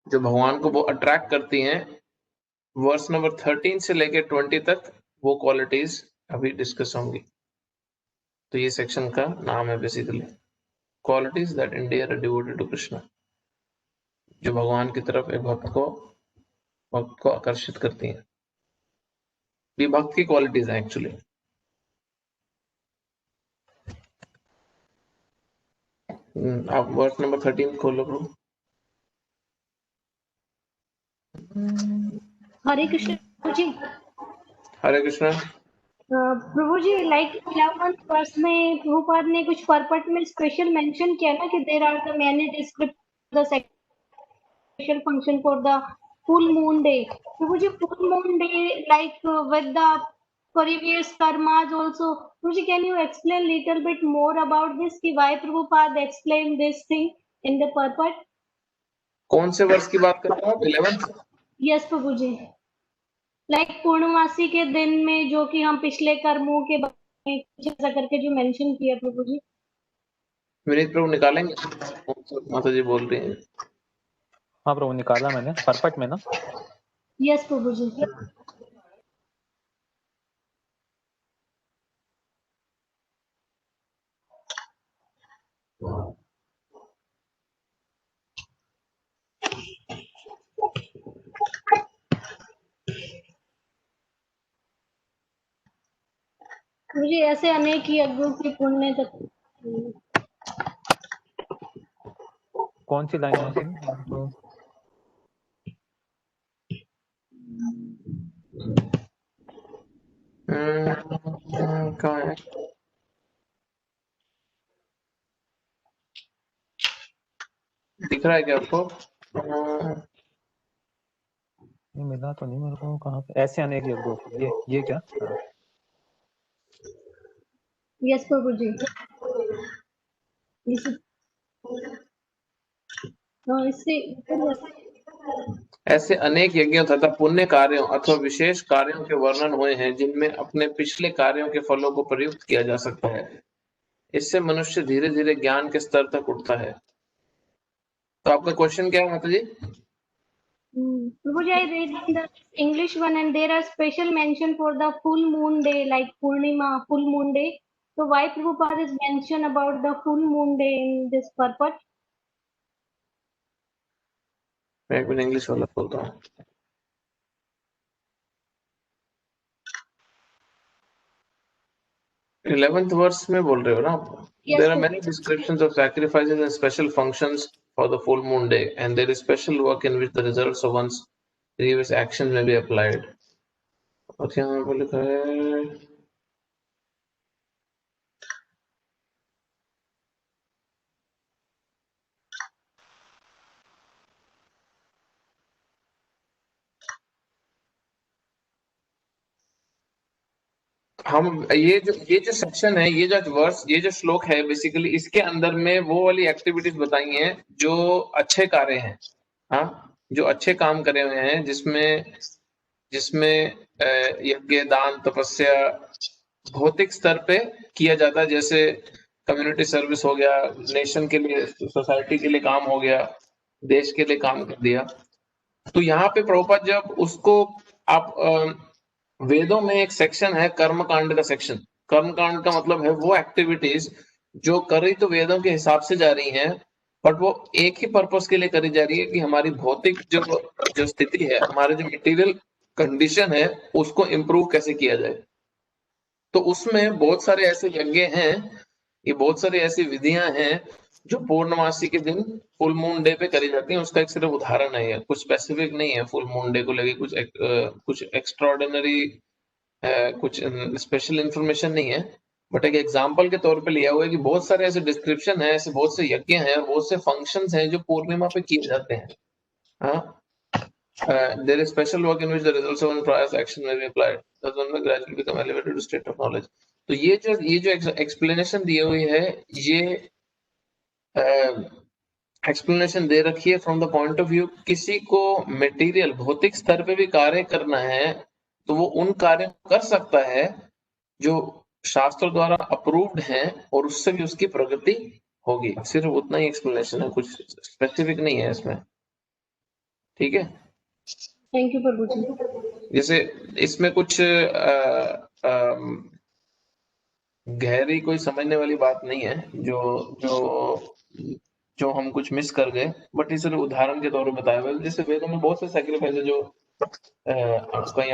जो भगवान को वो अट्रैक्ट करती हैं, वर्स नंबर 13 से लेके 20 तक वो क्वालिटीज अभी डिस्कस होंगी। तो ये सेक्शन का नाम है basically qualities that endear a devoted to Krishna, जो भगवान की तरफ एक भक्त को आकर्षित करती हैं। ये भक्त की क्वालिटीज हैं एक्चुअली। आप वर्स नंबर 13 खोलो ब्रो। हरे कृष्ण जी। हरे कृष्णा। प्रभु जी, लाइक 11th वर्ष में प्रभुपाद ने कुछ पर्पट में स्पेशल मेंशन किया ना कि there are the many describe the special function for the full moon day. Prabhu ji, full moon day like with the previous karmas also. Prabhu ji, can you explain little bit more about this कि why Prabhupada explained this thing in the purport? कौन से वर्ष की बात कर रहे हो आप? 11th? Yes प्रभु जी, लाइक पूर्णमासी के दिन में जो कि हम पिछले कर्मों के बारे में कुछ ऐसा करके जो मेंशन किया प्रभु जी। विनीत प्रभु निकालेंगे? माता जी बोल रही हैं। हाँ प्रभु, निकाला मैंने पर्पट में ना। यस प्रभु जी। मुझे ऐसे अनेक यज्ञों की पुण्य तक। कौन सी लाइन है इसमें तो? कहाँ है? दिख रहा है क्या आपको? नहीं मिला तो नहीं मेरे को। कहाँ पे? ऐसे अनेक यज्ञों की, ये क्या? यस प्रभु जी। इससे ऐसे अनेक यज्ञों तथा पुण्य कार्यों अथवा विशेष कार्यों के वर्णन हुए हैं जिनमें अपने पिछले कार्यों के फलों को प्रयुक्त किया जा सकता है। इससे मनुष्य धीरे धीरे ज्ञान के स्तर तक उठता है। तो आपका क्वेश्चन क्या है माता जी? Prabhu, I read the English one and there are special mention for the full moon day, like Purnima, full moon day. So why Prabhupada is mention about the full moon day in this purport? मैं एक minute English वाला बोलता हूँ। Eleventh verse में बोल रहे हो ना आप? Yes, There are sir. many descriptions of sacrifices and special functions for the full moon day, and there is special work in which the results of one's previous actions may be applied. और यहाँ पे लिखा है हम ये जो section है, ये जो वर्स, ये जो श्लोक है, बेसिकली इसके अंदर में वो वाली एक्टिविटीज बताई हैं जो अच्छे कार्य हैं। हाँ, जो अच्छे काम करे हुए हैं, जिसमें यज्ञ, दान, तपस्या भौतिक स्तर पे किया जाता है, जैसे कम्युनिटी सर्विस हो गया, नेशन के लिए, सोसाइटी के लिए काम हो गया, देश के लिए काम कर दिया। तो यहाँ पे प्रभुपाद जब उसको आप वेदों में एक सेक्शन है कर्म कांड का सेक्शन। कर्म कांड का मतलब है वो एक्टिविटीज जो करी तो वेदों के हिसाब से जा रही हैं, बट वो एक ही पर्पस के लिए करी जा रही है कि हमारी भौतिक जो स्थिति है, हमारे जो मटेरियल कंडीशन है, उसको इम्प्रूव कैसे किया जाए। तो उसमें बहुत सारे ऐसे यज्ञ हैं, ये बहुत सारी ऐसी विधियां हैं जो पूर्णमासी के दिन फुल मून डे पे करी जाती हैं। उसका एक सिर्फ उदाहरण है, कुछ स्पेसिफिक नहीं है फुल मून डे को लेके, कुछ एक्स्ट्राऑर्डिनरी कुछ स्पेशल इंफॉर्मेशन नहीं है, बट एक एग्जांपल के तौर पे लिया हुआ है कि बहुत सारे ऐसे डिस्क्रिप्शन है, ऐसे बहुत से यज्ञ हैं और बहुत से फंक्शंस हैं जो पूर्णिमा पे किए जाते हैं। हाँ, there is special work in which the results of one prior action may be applied. Thus one may gradually become elevated to state of knowledge. तो ये जो एक्सप्लेनेशन दी हुई है, ये एक्सप्लेनेशन दे रखी है from the point of view किसी को मटेरियल भौतिक स्तर पे भी कार्य करना है तो वो उन कार्य कर सकता है जो शास्त्र द्वारा अप्रूव्ड हैं और उससे भी उसकी प्रगति होगी। सिर्फ उतना ही एक्सप्लेनेशन है, कुछ स्पेसिफिक नहीं है इसमें। ठीक है। थैंक यू प्रभु जी। जैसे इसमें कुछ गहरी कोई समझने वाली बात नहीं है, जो जो जो हम कुछ मिस कर गए, बट इस उदाहरण के तौर पर बताया हुआ है। जैसे वेदों में बहुत से सैक्रिफाइस है जो कहीं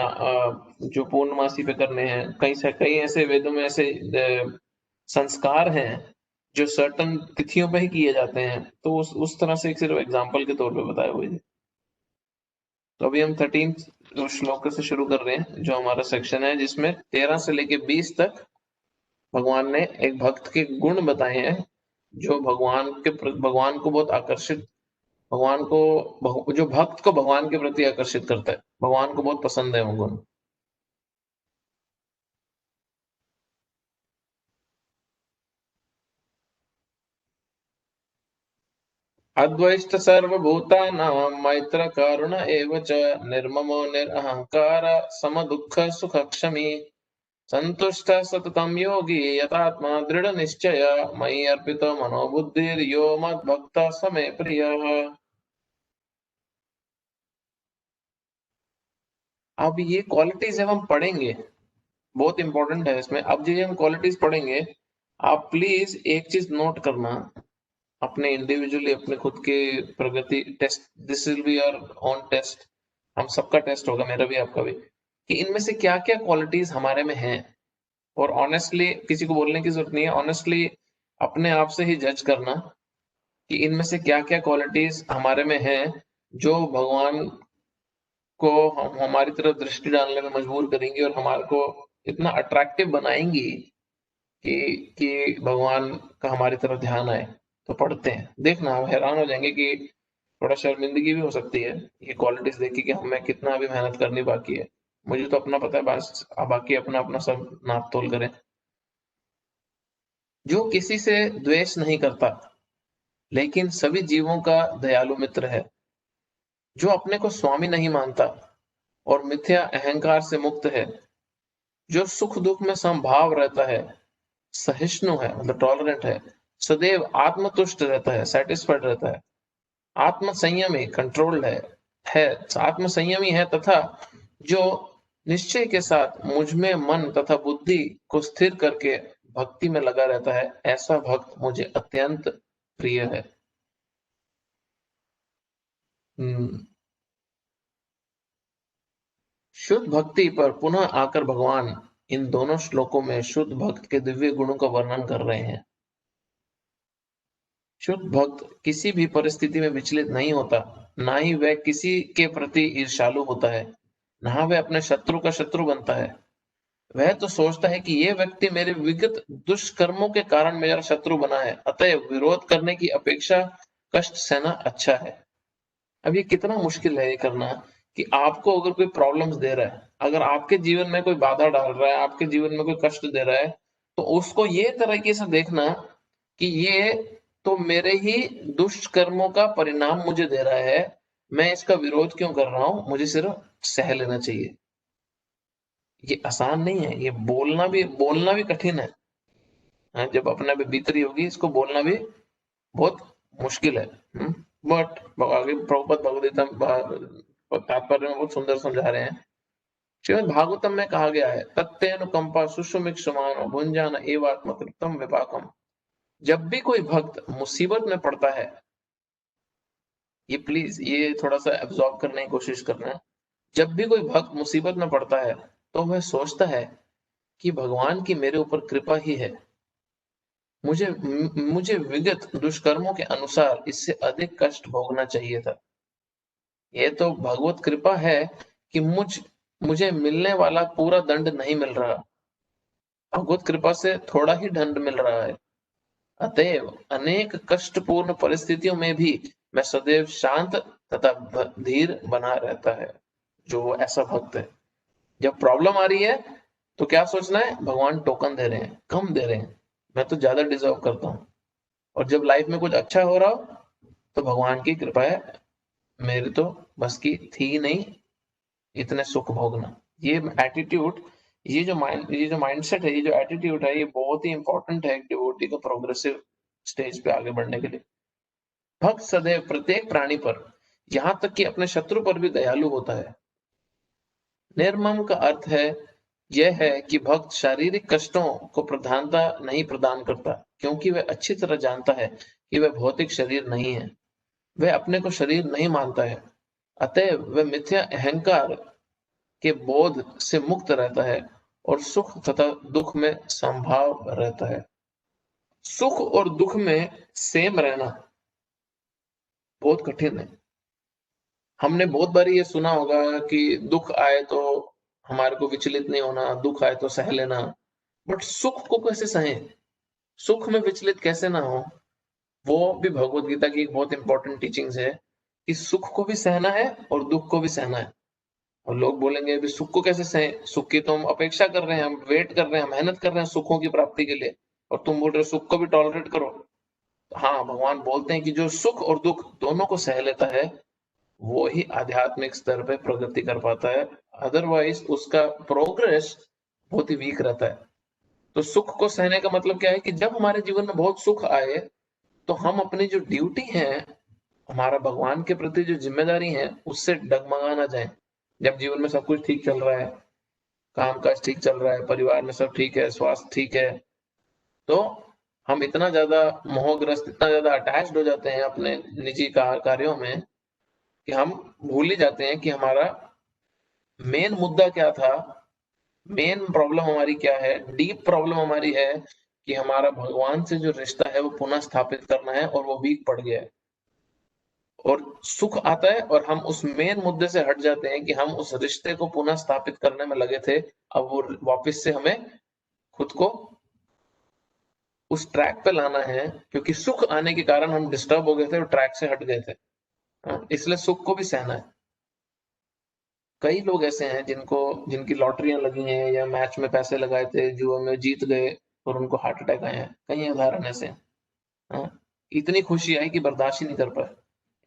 जो पूर्णमासी पे करने हैं, कई ऐसे वेदों में ऐसे संस्कार हैं जो सर्टन तिथियों पे ही किए जाते हैं, तो उस तरह से सिर्फ एग्जाम्पल के तौर पे बताए हुए हैं। तो अभी हम 13 श्लोक से शुरू कर रहे हैं, जो हमारा सेक्शन है, जिसमें 13 से लेके 20 तक भगवान ने एक भक्त के गुण बताए हैं, जो भगवान को बहुत आकर्षित, जो भक्त को भगवान के प्रति आकर्षित करता है, भगवान को बहुत पसंद है वो गुण। अद्वैष्ट सर्वभूतानां मैत्र करुण एव च निर्ममो निरहंकार समदुःख सुखक्षमी संतुष्ट सततं योगी यतात्मा दृढ़ निश्चय मयि अर्पितो मनोबुद्धिर्यो मद्भक्त स मे प्रियः। अब ये क्वालिटीज जब हम पढ़ेंगे, बहुत इंपॉर्टेंट है इसमें। अब जो हम क्वालिटीज पढ़ेंगे, आप प्लीज एक चीज नोट करना, अपने इंडिविजुअली अपने खुद के प्रगति test, this will be your own test, हम सबका टेस्ट होगा, मेरा भी आपका भी, कि इनमें से क्या क्या क्वालिटीज हमारे में हैं। और ऑनेस्टली किसी को बोलने की जरूरत नहीं है, ऑनेस्टली अपने आप से ही जज करना कि इनमें से क्या क्या क्वालिटीज हमारे में हैं जो भगवान को हमारी तरफ दृष्टि डालने में मजबूर करेंगी और हमारे को इतना अट्रैक्टिव बनाएंगी कि भगवान का हमारी तरफ ध्यान आए। तो पढ़ते हैं, देखना आप हैरान हो जाएंगे कि थोड़ा शर्मिंदगी भी हो सकती है ये क्वालिटीज देखी कि हमें कितना अभी मेहनत करनी बाकी है। मुझे तो अपना पता है, बस बाकी अपना अपना सब नाप तोल करें। जो किसी से द्वेष नहीं करता लेकिन सभी जीवों का दयालु मित्र है, जो अपने को स्वामी नहीं मानता और मिथ्या अहंकार से मुक्त है, जो सुख दुख में समभाव रहता है, सहिष्णु है मतलब टॉलरेंट है, सदैव आत्मतुष्ट रहता है सेटिस्फाइड रहता है, आत्म संयमी कंट्रोल्ड है आत्म संयमी है, तथा जो निश्चय के साथ मुझ में मन तथा बुद्धि को स्थिर करके भक्ति में लगा रहता है, ऐसा भक्त मुझे अत्यंत प्रिय है। शुद्ध भक्ति पर पुनः आकर भगवान इन दोनों श्लोकों में शुद्ध भक्त के दिव्य गुणों का वर्णन कर रहे हैं। शुद्ध भक्त किसी भी परिस्थिति में विचलित नहीं होता, ना ही वह किसी के प्रति ईर्ष्यालु होता है, ना वह अपने शत्रु का शत्रु बनता है। वह तो सोचता है कि यह व्यक्ति मेरे विगत दुष्कर्मों के कारण मेरा शत्रु बना है, अतः विरोध करने की अपेक्षा कष्ट सहना अच्छा है। अब ये कितना मुश्किल है ये करना, कि आपको अगर कोई प्रॉब्लम्स दे रहा है, अगर आपके जीवन में कोई बाधा डाल रहा है, आपके जीवन में कोई कष्ट दे रहा है, तो उसको ये तरीके से देखना कि ये तो मेरे ही दुष्कर्मों का परिणाम मुझे दे रहा है, मैं इसका विरोध क्यों कर रहा हूं, मुझे सिर्फ सह लेना चाहिए। ये आसान नहीं है, ये बोलना भी कठिन है। जब अपने पे बीत रही होगी, इसको बोलना भी बहुत मुश्किल है। बट आगे प्रभुपद भगवद्गीता तात्पर्य में बहुत सुंदर समझा रहे हैं। श्रीमद् भागवतम में कहा गया है, तत्तेनुकंपा सुषुमिक्षमानो भुंजान एवात्मकृतम विपाकम। जब भी कोई भक्त मुसीबत में पड़ता है, ये प्लीज ये थोड़ा सा एब्जॉर्ब करने की कोशिश करना है। जब भी कोई भक्त मुसीबत में पड़ता है तो वह सोचता है कि भगवान की मेरे ऊपर कृपा ही है, मुझे विगत दुष्कर्मों के अनुसार इससे अधिक कष्ट भोगना चाहिए था। यह तो भगवत कृपा है कि मुझे मिलने वाला पूरा दंड नहीं मिल रहा, भगवत कृपा से थोड़ा ही दंड मिल रहा है। अतएव अनेक कष्टपूर्ण परिस्थितियों में भी मैं सदैव शांत तथा धीर बना रहता है जो ऐसा भक्त है। जब प्रॉब्लम आ रही है तो क्या सोचना है, भगवान टोकन दे रहे हैं, कम दे रहे हैं, मैं तो ज्यादा डिजर्व करता हूँ। और जब लाइफ में कुछ अच्छा हो रहा हो तो भगवान की कृपा है, मेरी तो बस की थी नहीं इतने सुख भोगना। ये एटीट्यूड, ये जो माइंडसेट है, ये जो एटीट्यूड है, ये बहुत ही इंपॉर्टेंट है एक डिवोटी को प्रोग्रेसिव स्टेज पे आगे बढ़ने के लिए। भक्त सदैव प्रत्येक प्राणी पर यहाँ तक कि अपने शत्रु पर भी दयालु होता है। निर्मम का अर्थ है यह है कि भक्त शारीरिक कष्टों को प्रधानता नहीं प्रदान करता, क्योंकि वह अच्छी तरह जानता है कि वह भौतिक शरीर नहीं है। वह अपने को शरीर नहीं मानता है, अतएव वह मिथ्या अहंकार के बोध से मुक्त रहता है और सुख तथा दुख में संभाव रहता है। सुख और दुख में सेम रहना बहुत कठिन है। हमने बहुत बार ये सुना होगा कि दुख आए तो हमारे को विचलित नहीं होना, दुख आए तो सह लेना, बट सुख को कैसे सहें? सुख में विचलित कैसे ना हो? वो भी भगवत गीता की एक बहुत इंपॉर्टेंट टीचिंग्स है कि सुख को भी सहना है और दुख को भी सहना है। और लोग बोलेंगे अभी सुख को कैसे सहें? सुख की तो हम अपेक्षा कर रहे हैं, हम वेट कर रहे हैं, मेहनत कर रहे हैं सुखों की प्राप्ति के लिए, और तुम बोल रहे हो सुख को भी टॉलरेट करो। हाँ, भगवान बोलते हैं कि जो सुख और दुख दोनों को सह लेता है वो ही आध्यात्मिक स्तर पे प्रगति कर पाता है, अदरवाइज उसका प्रोग्रेस बहुत ही वीक रहता है। तो सुख को सहने का मतलब क्या है कि जब हमारे जीवन में बहुत सुख आए तो हम अपनी जो ड्यूटी है, हमारा भगवान के प्रति जो जिम्मेदारी है, उससे डगमगा ना जाए। जब जीवन में सब कुछ ठीक चल रहा है, कामकाज ठीक चल रहा है, परिवार में सब ठीक है, स्वास्थ्य ठीक है, तो हम इतना ज्यादा मोहग्रस्त, इतना ज्यादा अटैच्ड हो जाते हैं अपने निजी कार्यों में कि हम भूल ही जाते हैं कि हमारा मेन मुद्दा क्या था, मेन प्रॉब्लम हमारी क्या है, डीप प्रॉब्लम हमारी है कि हमारा भगवान से जो रिश्ता है वो पुनः स्थापित करना है और वो वीक पड़ गया है। और सुख आता है और हम उस मेन मुद्दे से हट जाते हैं कि हम उस रिश्ते को पुनः स्थापित करने में लगे थे। अब वो वापस से हमें खुद को उस ट्रैक पे लाना है, क्योंकि सुख आने के कारण हम डिस्टर्ब हो गए थे और ट्रैक से हट गए थे। इसलिए सुख को भी सहना है। कई लोग ऐसे हैं जिनकी लॉटरियां लगी हैं या मैच में पैसे लगाए थे, जुआ में जीत गए और उनको हार्ट अटैक आए हैं। कई उदाहरण ऐसे हैं। हाँ, इतनी खुशी आई कि बर्दाश्त ही नहीं कर पाए,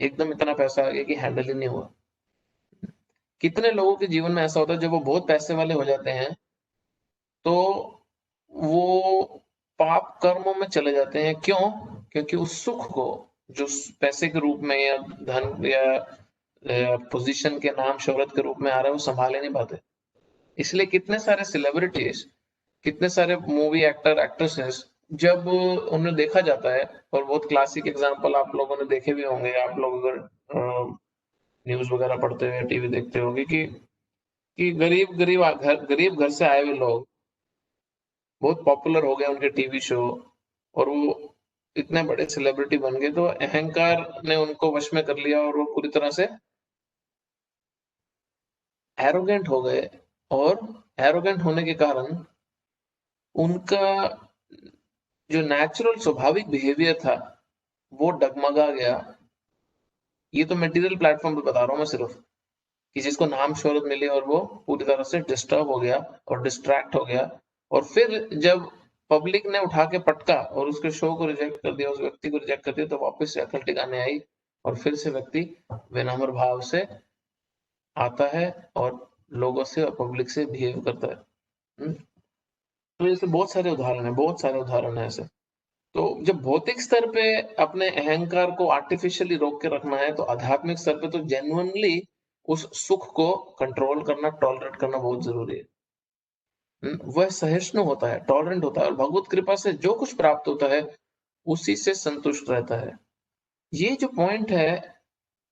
एकदम इतना पैसा आ गया कि हैंडल ही नहीं हुआ। कितने लोगों के जीवन में ऐसा होता है जब वो बहुत पैसे वाले हो जाते हैं तो वो पाप कर्मों में चले जाते हैं। क्यों? क्योंकि उस सुख को जो पैसे के रूप में या धन या पोजीशन के नाम शोहरत के रूप में आ रहा है वो संभाले नहीं पाते। इसलिए कितने सारे सेलिब्रिटीज, कितने सारे मूवी एक्टर एक्ट्रेसेस, जब उन्हें देखा जाता है, और बहुत क्लासिक एग्जांपल आप लोगों ने देखे भी होंगे, आप लोग अगर न्यूज वगैरह पढ़ते हुए टीवी देखते होंगे कि गरीब घर से आए हुए लोग बहुत पॉपुलर हो गए, उनके टीवी शो, और वो इतने बड़े सेलिब्रिटी बन गए, तो अहंकार ने उनको वश में कर लिया और वो पूरी तरह से एरोगेंट हो गए। और एरोगेंट होने के कारण उनका जो नेचुरल स्वाभाविक बिहेवियर था वो डगमगा गया। ये तो मटेरियल प्लेटफॉर्म पे बता रहा हूँ मैं सिर्फ, कि जिसको नाम शोहरत मिली और वो पूरी तरह से डिस्टर्ब हो गया और डिस्ट्रैक्ट हो गया। और फिर जब पब्लिक ने उठा के पटका और उसके शो को रिजेक्ट कर दिया, उस व्यक्ति को रिजेक्ट कर दिया, तो वापस से अकल ठिकाने आई और फिर से व्यक्ति विनम्र भाव से आता है और लोगों से और पब्लिक से बिहेव करता है। तो ऐसे बहुत सारे उदाहरण है, बहुत सारे उदाहरण है ऐसे। तो जब भौतिक स्तर पे अपने अहंकार को आर्टिफिशियली रोक के रखना है, तो आध्यात्मिक स्तर पे तो जेन्युइनली उस सुख को कंट्रोल करना, टॉलरेट करना बहुत जरूरी है। वह सहिष्णु होता है, टॉलरेंट होता है, और भगवत कृपा से जो कुछ प्राप्त होता है उसी से संतुष्ट रहता है। ये जो पॉइंट है,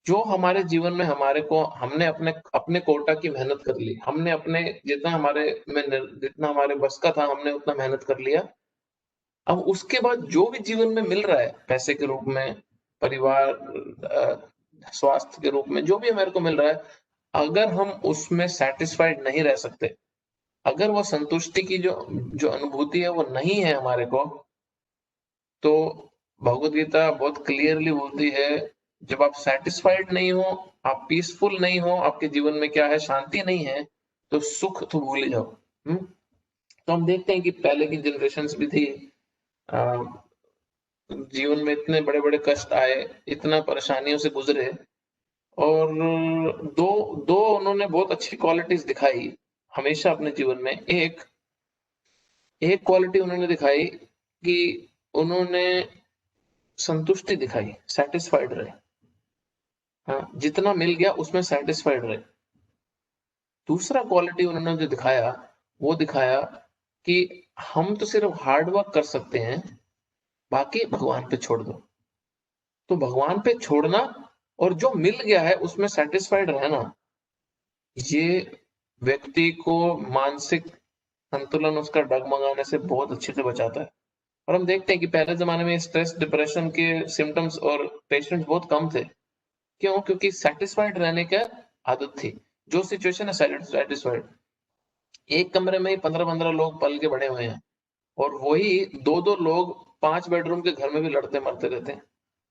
जो हमारे जीवन में हमने अपने अपने कोटा की मेहनत कर ली, हमने अपने जितना हमारे बस का था हमने उतना मेहनत कर लिया। अब उसके बाद जो भी जीवन में मिल रहा है, पैसे के रूप में, परिवार, स्वास्थ्य के रूप में, जो भी मेरे को मिल रहा है, अगर हम उसमें सेटिस्फाइड नहीं रह सकते, अगर वो संतुष्टि की जो जो अनुभूति है वो नहीं है हमारे को, तो भगवत गीता बहुत क्लियरली बोलती है, जब आप सेटिस्फाइड नहीं हो, आप पीसफुल नहीं हो, आपके जीवन में क्या है, शांति नहीं है, तो सुख तो भूल ही जाओ। तो हम देखते हैं कि पहले की जनरेशंस भी थी, जीवन में इतने बड़े बड़े कष्ट आए, इतना परेशानियों से गुजरे, और दो दो उन्होंने बहुत अच्छी क्वालिटीज दिखाई हमेशा अपने जीवन में। एक क्वालिटी उन्होंने दिखाई कि उन्होंने संतुष्टि दिखाई, सेटिस्फाइड रहे। हाँ, जितना मिल गया उसमें सेटिस्फाइड रहे। दूसरा क्वालिटी उन्होंने जो दिखाया, वो दिखाया कि हम तो सिर्फ हार्ड वर्क कर सकते हैं, बाकी भगवान पे छोड़ दो। तो भगवान पे छोड़ना और जो मिल गया है उसमें सेटिस्फाइड रहना, ये व्यक्ति को मानसिक संतुलन उसका डगमगाने से बहुत अच्छे से बचाता है। और हम देखते हैं कि पहले जमाने में स्ट्रेस डिप्रेशन के सिम्टम्स और पेशेंट्स बहुत कम थे। क्यों? क्योंकि सेटिस्फाइड रहने की आदत थी। जो सिचुएशन है सेटिस्फाइड। एक कमरे में ही 15-15 लोग पल के बड़े हुए हैं और वही 2-2 लोग 5 बेडरूम के घर में भी लड़ते मरते रहते हैं।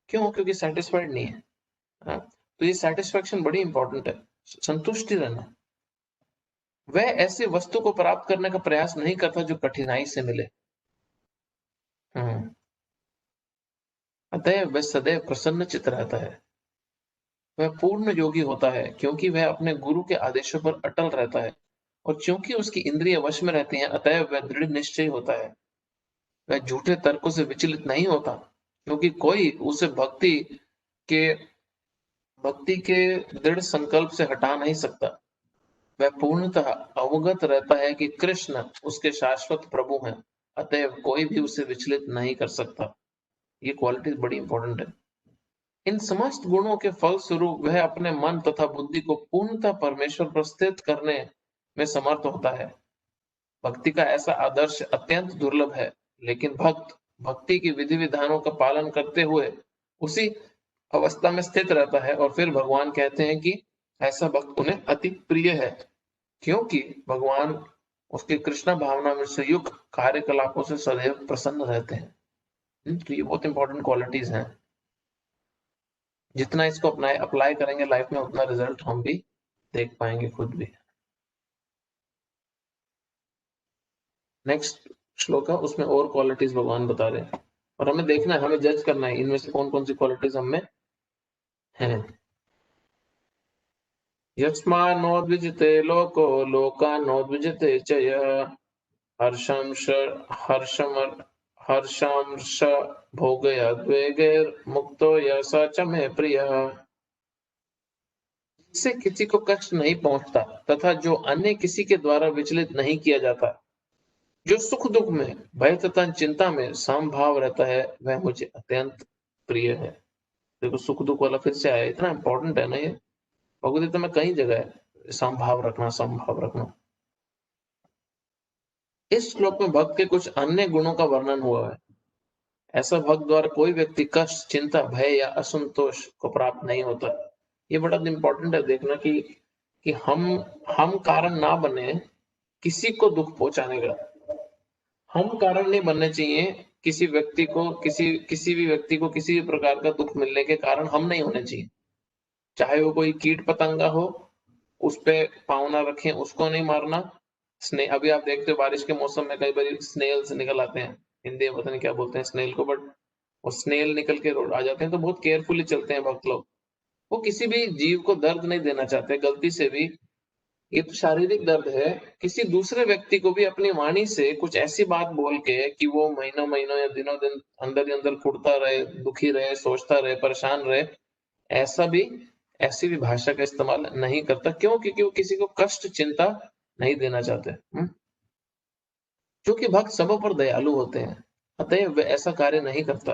क्यों? क्योंकि सेटिस्फाइड नहीं है। हाँ, तो ये सेटिस्फेक्शन बड़ी इंपॉर्टेंट है। संतुष्टि रहना। वह ऐसी वस्तु को प्राप्त करने का प्रयास नहीं करता जो कठिनाई से मिले। अतः वह सदैव प्रसन्न चित्त रहता है। वह पूर्ण योगी होता है क्योंकि वह अपने गुरु के आदेशों पर अटल रहता है और क्योंकि उसकी इंद्रिय वश में रहती हैं, अतः वह दृढ़ निश्चय होता है। वह झूठे तर्कों से विचलित नहीं होता क्योंकि कोई उसे भक्ति के दृढ़ संकल्प से हटा नहीं सकता। वह पूर्णतः अवगत रहता है कि कृष्ण उसके शाश्वत प्रभु हैं, अतएव कोई भी उसे विचलित नहीं कर सकता। ये क्वालिटी बड़ी इंपॉर्टेंट है। इन समस्त गुणों के फलस्वरूप वह अपने मन तथा बुद्धि को पूर्णतः परमेश्वर पर स्थित करने में समर्थ होता है। भक्ति का ऐसा आदर्श अत्यंत दुर्लभ है, लेकिन भक्त भक्ति की विधि विधानों का पालन करते हुए उसी अवस्था में स्थित रहता है और फिर भगवान कहते हैं कि ऐसा भक्त उन्हें अति प्रिय है, क्योंकि भगवान उसके कृष्णा भावना में से युक्त कार्यकलापों से सदैव प्रसन्न रहते हैं। तो ये बहुत इंपॉर्टेंट क्वालिटीज हैं। जितना इसको अप्लाई करेंगे लाइफ में, उतना रिजल्ट हम भी देख पाएंगे खुद भी। नेक्स्ट श्लोक है, उसमें और क्वालिटीज भगवान बता रहे हैं और हमें देखना है, हमें जज करना है इनमें से कौन कौन सी क्वालिटीज हमें हैं। यस्मान्नोद्विजते लोको लोकान्नोद्विजते च यः हर्षांश भोगयद्वेगैर्मुक्तो यः स च मे प्रियः। जिससे किसी को कष्ट नहीं पहुंचता तथा जो अन्य किसी के द्वारा विचलित नहीं किया जाता, जो सुख दुख में भय तथा चिंता में समभाव रहता है, वह मुझे अत्यंत प्रिय है। देखो सुख दुख वाला फिर से आया, इतना इंपॉर्टेंट है ना ये। भगवद्गीता में कई जगह है समभाव रखना। इस श्लोक में भक्त के कुछ अन्य गुणों का वर्णन हुआ है। ऐसा भक्त द्वारा कोई व्यक्ति कष्ट, चिंता, भय या असंतोष को प्राप्त नहीं होता। ये बड़ा इंपॉर्टेंट है देखना कि हम कारण ना बने किसी को दुख पहुंचाने का। हम कारण नहीं बनने चाहिए किसी व्यक्ति को, किसी भी व्यक्ति को किसी भी प्रकार का दुख मिलने के कारण हम नहीं होने चाहिए। चाहे वो कोई कीट पतंगा हो, उस पे पाँव ना रखें, उसको नहीं मारना। अभी आप देखते हो बारिश के मौसम में कई बार स्नेल्स निकल आते हैं, हिंदी में पता नहीं क्या बोलते हैं स्नेल को, बट वो स्नेल निकल के रोड आ जाते हैं, तो बहुत केयरफुली चलते हैं भक्त लोग। वो किसी भी जीव को दर्द नहीं देना चाहते गलती से भी। ये तो शारीरिक दर्द है। किसी दूसरे व्यक्ति को भी अपनी वाणी से कुछ ऐसी बात बोल के कि वो महीनों या दिनों दिन अंदर ही अंदर कुड़ता रहे, दुखी रहे, सोचता रहे, परेशान रहे, ऐसी भी भाषा का इस्तेमाल नहीं करता। क्यों? क्योंकि वो किसी को कष्ट, चिंता नहीं देना चाहते। क्योंकि भक्त सबों पर दयालु होते हैं, अतः वह ऐसा कार्य नहीं करता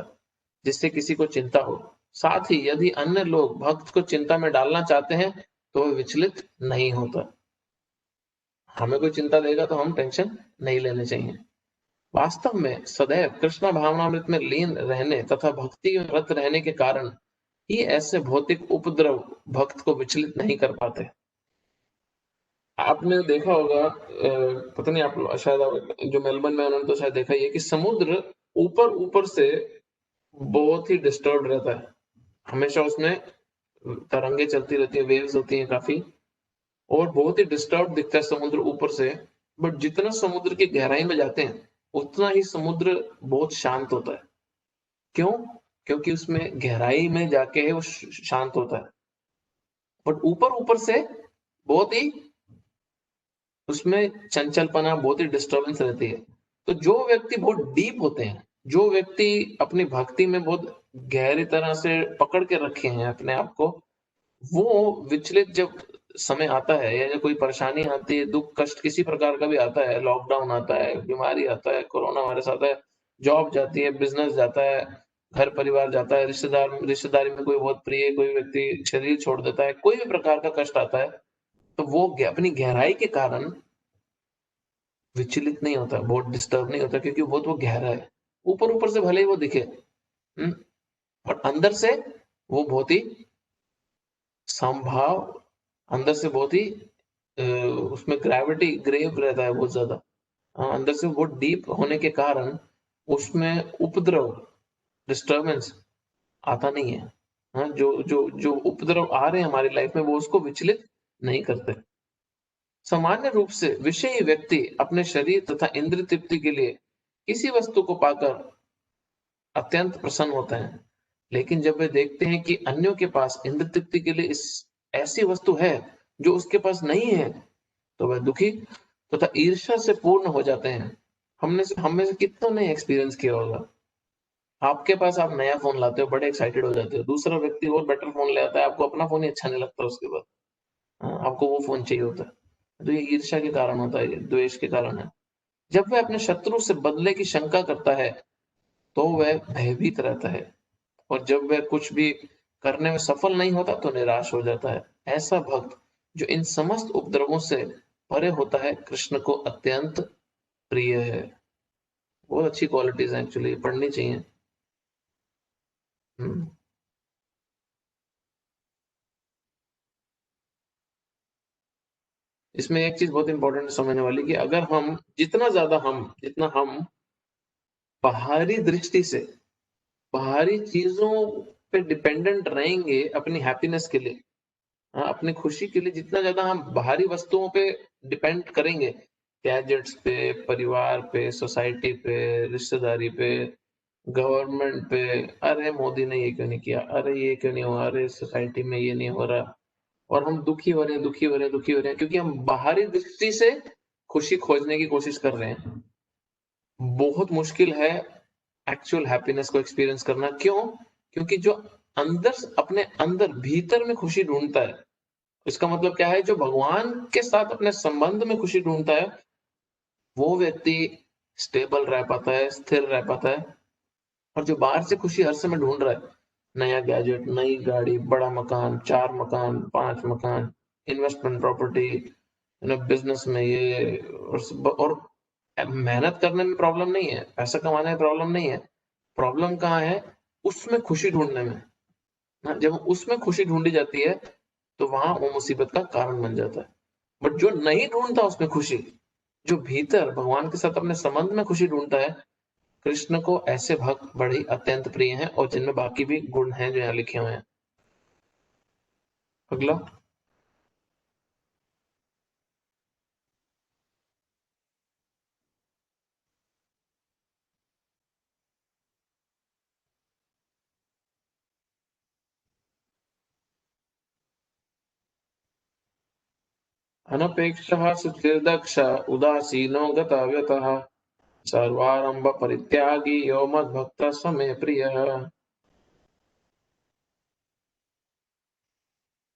जिससे किसी को चिंता हो। साथ ही यदि अन्य लोग भक्त को चिंता में डालना चाहते हैं तो वह विचलित नहीं होता। हमें कोई चिंता देगा तो हम टेंशन नहीं लेने चाहिए। वास्तव में सदैव कृष्ण भावनामृत में लीन रहने तथा भक्ति में रत रहने के कारण ही ऐसे भौतिक उपद्रव भक्त को विचलित नहीं कर पाते। आपने देखा होगा, पता नहीं आप शायद जो मेलबर्न में उन्होंने तो शायद देखा ही है कि समुद्र ऊपर से बहुत ही डिस्टर्ब रहता है। हमेशा उसमें तरंगे चलती रहती है, वेव्स होती हैं काफी, और बहुत ही डिस्टर्ब दिखता है समुद्र ऊपर से। बट जितना समुद्र की गहराई में जाते हैं उतना ही समुद्र बहुत शांत होता है। क्यों? क्योंकि उसमें गहराई में जाके है वो शांत होता है। बट ऊपर से बहुत ही उसमें चंचलपना, बहुत ही डिस्टर्बेंस रहती है। तो जो व्यक्ति बहुत डीप होते हैं, जो व्यक्ति अपनी भक्ति में बहुत गहरी तरह से पकड़ के रखे हैं अपने आप को, वो विचलित जब समय आता है या जब कोई परेशानी आती है, दुख कष्ट किसी प्रकार का भी आता है, लॉकडाउन आता है, बीमारी आता है, कोरोना वायरस आता है, जॉब जाती है, बिजनेस जाता है, घर परिवार जाता है, रिश्तेदारी में कोई बहुत प्रिय कोई व्यक्ति शरीर छोड़ देता है, कोई भी प्रकार का कष्ट आता है, तो वो अपनी गहराई के कारण विचलित नहीं होता, बहुत डिस्टर्ब नहीं होता, क्योंकि वो तो गहरा है। ऊपर-ऊपर से भले ही वो दिखे, हुँ, और अंदर से वो बहुत ही समभाव, अंदर से बहुत ही उसमें ग्रेविटी ग्रेव रहता है बहुत ज़्यादा। अंदर से बहुत डीप होने के कारण उसमें उपद्रव, डिस्टर्बेंस आता नहीं है। हाँ, जो उपद्रव आ रहे हैं हमारी लाइफ में वो उसको विचलित नहीं करते। सामान्य रूप से विषयी व्यक्ति अपने शरीर तथा इंद्रिय तृप्ति के लिए किसी वस्तु को पाकर अत्यंत प्रसन्न होते हैं, लेकिन जब वे देखते हैं कि अन्यों के पास इंद्रिय तृप्ति के लिए इस ऐसी वस्तु है जो उसके पास नहीं है, तो वह दुखी तथा ईर्ष्या से पूर्ण हो जाते हैं। हम में से कितनों ने एक्सपीरियंस किया होगा। आपके पास आप नया फोन लाते हो, बड़े एक्साइटेड हो जाते हो, दूसरा व्यक्ति और बेटर फोन ले आता है, आपको अपना फोन ही अच्छा नहीं लगता उसके बाद। आपको वो फोन चाहिए होता है। तो ये ईर्ष्या के कारण होता है, ये द्वेष के कारण है। जब वह अपने शत्रु से बदले की शंका करता है, तो वह भयभीत रहता है, और जब वह कुछ भी करने में सफल नहीं होता तो निराश हो जाता है। ऐसा भक्त जो इन समस्त उपद्रवों से परे होता है, कृष्ण को अत्यंत प्रिय है। बहुत अच्छी क्वालिटीज हैं, एक्चुअली पढ़नी चाहिए। इसमें एक चीज बहुत इंपॉर्टेंट समझने वाली कि अगर हम जितना हम बाहरी दृष्टि से बाहरी चीजों पे डिपेंडेंट रहेंगे अपनी हैप्पीनेस के लिए, अपनी खुशी के लिए, जितना ज्यादा हम बाहरी वस्तुओं पे डिपेंड करेंगे, गैजेट्स पे, परिवार पे, सोसाइटी पे, रिश्तेदारी पे, गवर्नमेंट पे, अरे मोदी ने ये क्यों नहीं किया, अरे ये क्यों नहीं हुआ, अरे सोसाइटी में ये नहीं हो रहा, और हम दुखी हो रहे हैं, दुखी हो रहे हैं, दुखी हो रहे हैं, क्योंकि हम बाहरी दृष्टि से खुशी खोजने की कोशिश कर रहे हैं। बहुत मुश्किल है एक्चुअल हैप्पीनेस को एक्सपीरियंस करना। क्यों? क्योंकि जो अपने अंदर भीतर में खुशी ढूंढता है, इसका मतलब क्या है, जो भगवान के साथ अपने संबंध में खुशी ढूंढता है, वो व्यक्ति स्टेबल रह पाता है, स्थिर रह पाता है। और जो बाहर से खुशी हर समय ढूंढ रहा है, नया गैजेट, नई गाड़ी, बड़ा मकान, 4 मकान, 5 मकान, इन्वेस्टमेंट प्रॉपर्टी, बिजनेस में ये, और मेहनत करने में प्रॉब्लम नहीं है, पैसा कमाने में प्रॉब्लम नहीं है, प्रॉब्लम कहाँ है, उसमें खुशी ढूंढने में। जब उसमें खुशी ढूंढी जाती है तो वहां वो मुसीबत का कारण बन जाता है। बट जो नहीं ढूंढता उसमें खुशी, जो भीतर भगवान के साथ अपने संबंध में खुशी ढूंढता है, कृष्ण को ऐसे भक्त बड़े अत्यंत प्रिय हैं, और जिनमें बाकी भी गुण हैं जो यहाँ लिखे हुए हैं। अगला। अनपेक्षः सुचिर्दक्ष उदासीनो गतव्यतः सर्वारंभ परित्यागी यो मद्भक्त स मे प्रियः।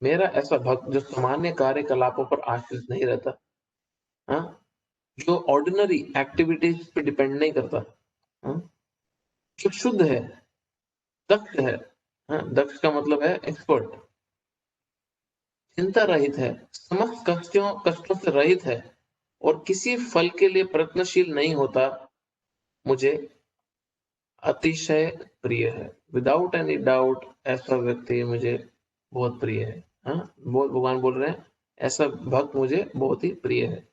मेरा ऐसा भक्त जो सामान्य कार्यकलापों पर आश्रित नहीं रहता, हाँ, जो ऑर्डिनरी एक्टिविटीज पे डिपेंड नहीं करता, हाँ, जो शुद्ध है, दक्ष है, हाँ, दक्ष का मतलब है एक्सपर्ट, चिंता रहित है, समस्त कष्टों से रहित है, और किसी फल के लिए प्रयत्नशील नहीं होता, मुझे अतिशय प्रिय है। विदाउट एनी डाउट ऐसा व्यक्ति मुझे बहुत प्रिय है। हाँ, बहुत भगवान बोल रहे हैं, ऐसा भक्त मुझे बहुत ही प्रिय है।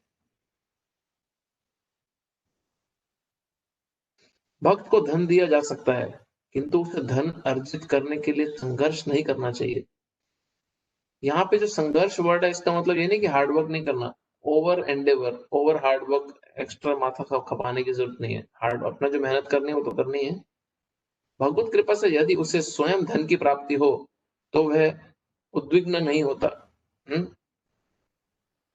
भक्त को धन दिया जा सकता है, किंतु उसे धन अर्जित करने के लिए संघर्ष नहीं करना चाहिए। यहाँ पे जो संघर्ष वर्ड है, इसका मतलब ये नहीं कि हार्ड वर्क नहीं करना, over Endeavour, over hard work, extra माथा खपाने की जरूरत नहीं है। हार्ड अपना जो मेहनत करनी है वो तो करनी है। भगवत कृपा से यदि उसे स्वयं धन की प्राप्ति हो तो वह उद्विग्न नहीं होता।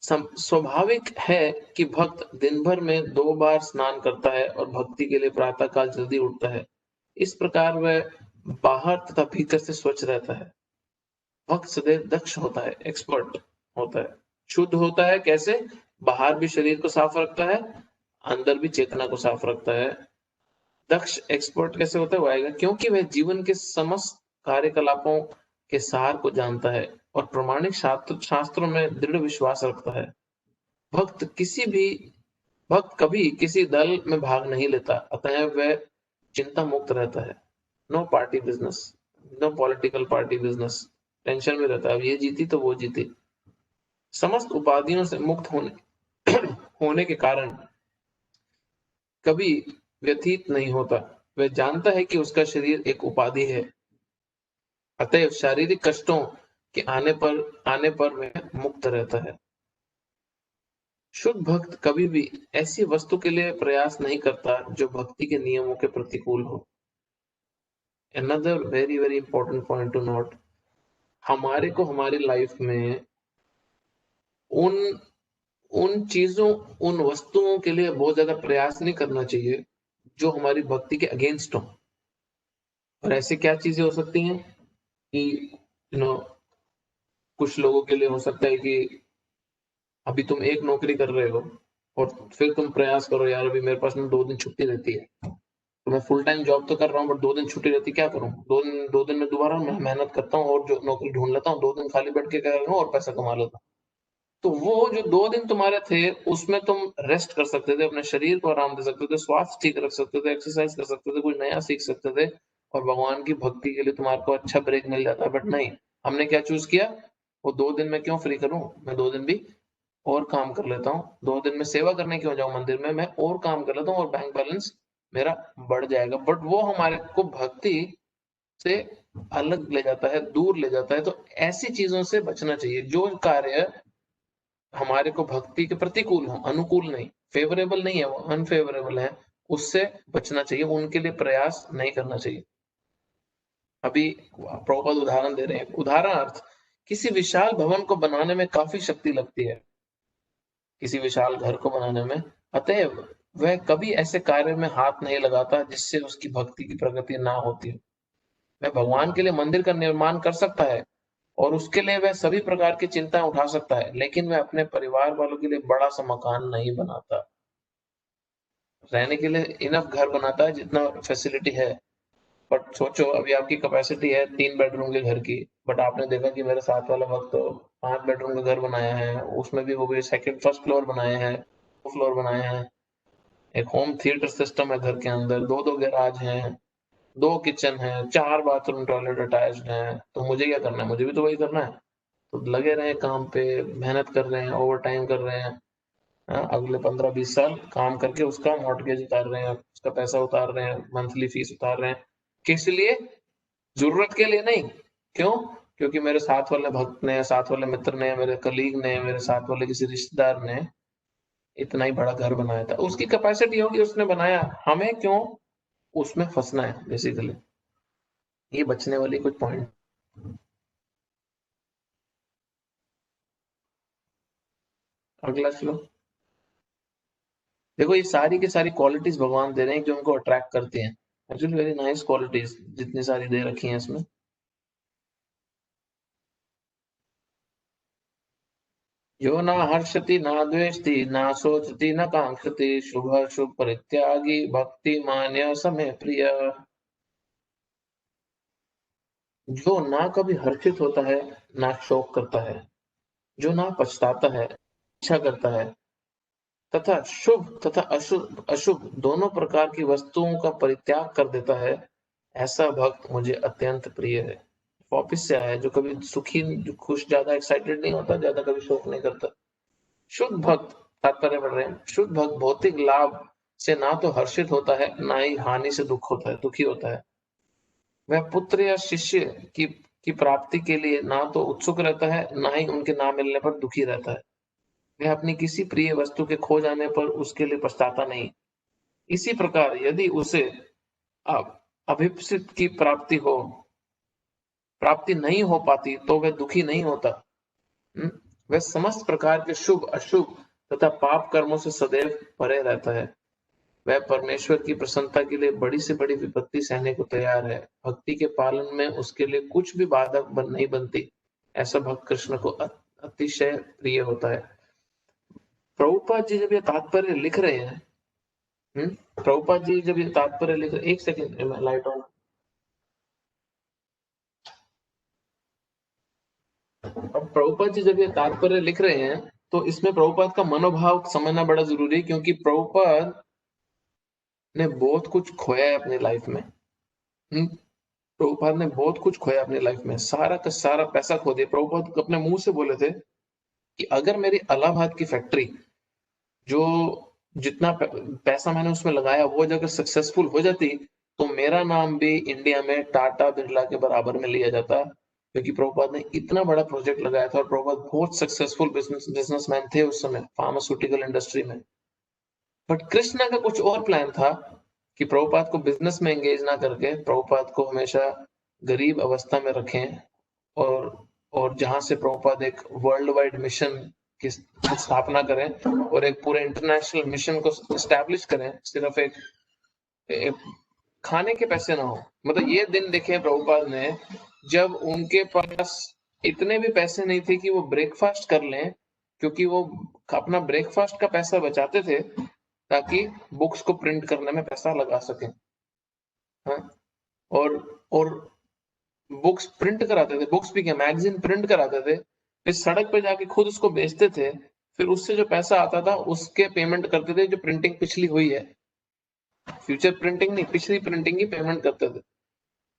स्वाभाविक है कि भक्त दिन भर में 2 बार स्नान करता है और भक्ति के लिए प्रातः काल जल्दी उठता है। इस प्रकार वह बाहर तथा भीतर से स्वच्छ रहता है। भक्त सदैव दक्ष होता है, एक्सपर्ट होता है। शुद्ध होता है कैसे? बाहर भी शरीर को साफ रखता है, अंदर भी चेतना को साफ रखता है। दक्ष एक्सपर्ट कैसे होता है? वो आएगा क्योंकि वह जीवन के समस्त कार्यकलापों के सार को जानता है और प्रामाणिक शास्त्रों में दृढ़ विश्वास रखता है। भक्त कभी किसी दल में भाग नहीं लेता, अतः वह चिंता मुक्त रहता है। No party business, no political party business, tension में रहता है, अब ये जीती तो वो जीती। समस्त उपाधियों से मुक्त होने के कारण कभी व्यथित नहीं होता। वह जानता है कि उसका शरीर एक उपाधि है, अतएव शारीरिक कष्टों के आने पर वह मुक्त रहता है। शुद्ध भक्त कभी भी ऐसी वस्तु के लिए प्रयास नहीं करता जो भक्ति के नियमों के प्रतिकूल हो। Another very very important point to note, हमारे को हमारी लाइफ में उन चीजों, उन वस्तुओं के लिए बहुत ज्यादा प्रयास नहीं करना चाहिए जो हमारी भक्ति के अगेंस्ट हो। और ऐसे क्या चीजें हो सकती हैं कि कुछ लोगों के लिए हो सकता है कि अभी तुम एक नौकरी कर रहे हो और फिर तुम प्रयास करो, यार अभी मेरे पास में 2 दिन छुट्टी रहती है, तो मैं फुल टाइम जॉब तो कर रहा हूँ बट 2 दिन छुट्टी रहती, क्या करूँ? 2 दिन में दोबारा मैं मेहनत करता हूँ और जो नौकरी ढूंढ लेता हूँ, 2 दिन खाली बैठ के कर रहा हूँ और पैसा कमा लेता हूँ। तो वो जो 2 दिन तुम्हारे थे उसमें तुम रेस्ट कर सकते थे, अपने शरीर को आराम दे सकते थे, स्वास्थ्य ठीक रख सकते थे, एक्सरसाइज कर सकते थे, कुछ नया सीख सकते थे और भगवान की भक्ति के लिए तुम्हारे को अच्छा ब्रेक मिल जाता है। बट नहीं, हमने क्या चूज किया? वो 2 दिन में क्यों फ्री करूं, मैं 2 दिन भी और काम कर लेता हूँ, 2 दिन में सेवा करने क्यों जाऊं मंदिर में, मैं और काम कर लेता हूँ और बैंक बैलेंस मेरा बढ़ जाएगा। बट वो हमारे को भक्ति से अलग ले जाता है, दूर ले जाता है। तो ऐसी चीजों से बचना चाहिए जो कार्य हमारे को भक्ति के प्रतिकूल हो, अनुकूल नहीं, फेवरेबल नहीं है, वो अनफेवरेबल है, उससे बचना चाहिए, उनके लिए प्रयास नहीं करना चाहिए। अभी प्रभुपाद उदाहरण दे रहे हैं। उदाहरणार्थ, किसी विशाल भवन को बनाने में काफी शक्ति लगती है, किसी विशाल घर को बनाने में, अतएव वह कभी ऐसे कार्य में हाथ नहीं लगाता जिससे उसकी भक्ति की प्रगति ना होती हो। वह भगवान के लिए मंदिर का निर्माण कर सकता है और उसके लिए वह सभी प्रकार की चिंताएं उठा सकता है, लेकिन वह अपने परिवार वालों के लिए बड़ा सा मकान नहीं बनाता। रहने के लिए इनफ घर बनाता है जितना फैसिलिटी है। बट सोचो, अभी आपकी कैपेसिटी है 3 बेडरूम के घर की, बट आपने देखा कि मेरे साथ वाला वक्त तो 5 बेडरूम का घर बनाया है, उसमें भी वो भी फर्स्ट फ्लोर बनाए हैं, 2 फ्लोर बनाए हैं, एक होम थिएटर सिस्टम है घर के अंदर, 2 गैराज हैं, 2 किचन है, 4 बाथरूम टॉयलेट अटैच्ड हैं। तो मुझे क्या करना है? मुझे भी तो वही करना है। तो लगे रहे काम पे, मेहनत कर रहे हैं, ओवर टाइम कर रहे हैं, अगले 15-20 साल काम करके उसका मॉर्टगेज उतार रहे हैं, उसका पैसा उतार रहे हैं, मंथली फीस उतार रहे हैं। किस लिए? जरूरत के लिए नहीं। क्यों? क्योंकि मेरे साथ वाले भक्त ने, साथ वाले मित्र ने, मेरे कलीग ने, मेरे साथ वाले किसी रिश्तेदार ने इतना ही बड़ा घर बनाया था, उसकी कैपेसिटी होगी, उसने बनाया, हमें क्यों उसमें फंसना है? बेसिकली ये बचने वाली कुछ पॉइंट। अगला श्लोक देखो, ये सारी की सारी क्वालिटीज भगवान दे रहे हैं जो उनको अट्रैक्ट करती हैं। एक्चुअली वेरी नाइस क्वालिटीज जितनी सारी दे रखी हैं इसमें। यो न हर्षति न द्वेष्टि न शोचति न कांक्षति शुभ परित्यागी भक्ति मान्य समय प्रिय। जो ना कभी हर्षित होता है, ना शोक करता है, जो ना पछताता है, इच्छा करता है, तथा शुभ तथा अशुभ दोनों प्रकार की वस्तुओं का परित्याग कर देता है, ऐसा भक्त मुझे अत्यंत प्रिय है। वापिस से आया, जो कभी सुखी, जो खुश, ज्यादा एक्साइटेड नहीं होता, ज्यादा कभी शोक नहीं करता। शुद्ध भक्त, तात्पर्य बढ़ रहे हैं, शुद्ध भक्त भौतिक लाभ से ना तो हर्षित होता है, ना ही हानि से दुखी होता है। वह पुत्र या शिष्य की प्राप्ति के लिए ना तो उत्सुक रहता है, ना ही उनके ना मिलने पर दुखी रहता है। वह अपनी किसी प्रिय वस्तु के खो जाने पर उसके लिए पछताता नहीं। इसी प्रकार यदि उसे अभिप्सित की प्राप्ति नहीं हो पाती तो वह दुखी नहीं होता। वह समस्त प्रकार के शुभ अशुभ तथा पाप कर्मों से सदैव परे रहता है। वह परमेश्वर की प्रसन्नता के लिए बड़ी से बड़ी विपत्ति सहने को तैयार है। भक्ति के पालन में उसके लिए कुछ भी बाधक नहीं बनती। ऐसा भक्त कृष्ण को अतिशय प्रिय होता है। प्रभुपाद जी जब ये तात्पर्य लिख रहे हैं, प्रभुपाद जी जब ये तात्पर्य लिख रहे, एक सेकंड लाइट ऑन। अब प्रभुपाद जी जब ये तात्पर्य लिख रहे हैं तो इसमें प्रभुपाद का मनोभाव समझना बड़ा जरूरी है, क्योंकि प्रभुपाद ने बहुत कुछ खोया है अपनी लाइफ में। प्रभुपाद ने बहुत कुछ खोया अपनी लाइफ में, सारा का सारा पैसा खो दिया। प्रभुपाद अपने मुंह से बोले थे कि अगर मेरी इलाहाबाद की फैक्ट्री, जो जितना पैसा मैंने उसमें लगाया, वो अगर सक्सेसफुल हो जाती तो मेरा नाम भी इंडिया में टाटा बिरला के बराबर में लिया जाता, क्योंकि प्रभुपाद ने इतना बड़ा प्रोजेक्ट लगाया था और प्रभुपाद बहुत सक्सेसफुल बिजनेसमैन थे उस समय फार्मास्यूटिकल इंडस्ट्री में। बट कृष्णा का कुछ और प्लान था कि प्रभुपाद को बिजनेस में एंगेज ना करके प्रभुपाद को हमेशा गरीब अवस्था में रखें, और जहां से प्रभुपाद एक वर्ल्ड वाइड मिशन की स्थापना करें और एक पूरे इंटरनेशनल मिशन को एस्टैब्लिश करें, सिर्फ एक खाने के पैसे ना हो। मतलब ये दिन देखे प्रभुपाद ने जब उनके पास इतने भी पैसे नहीं थे कि वो ब्रेकफास्ट कर लें, क्योंकि वो अपना ब्रेकफास्ट का पैसा बचाते थे ताकि बुक्स को प्रिंट करने में पैसा लगा सकें। हाँ, और बुक्स प्रिंट कराते थे, बुक्स भी क्या, मैगजीन प्रिंट कराते थे, फिर सड़क पे जाके खुद उसको बेचते थे, फिर उससे जो पैसा आता था उसके पेमेंट करते थे, जो प्रिंटिंग पिछली हुई है, फ्यूचर प्रिंटिंग नहीं, पिछली प्रिंटिंग की पेमेंट करते थे।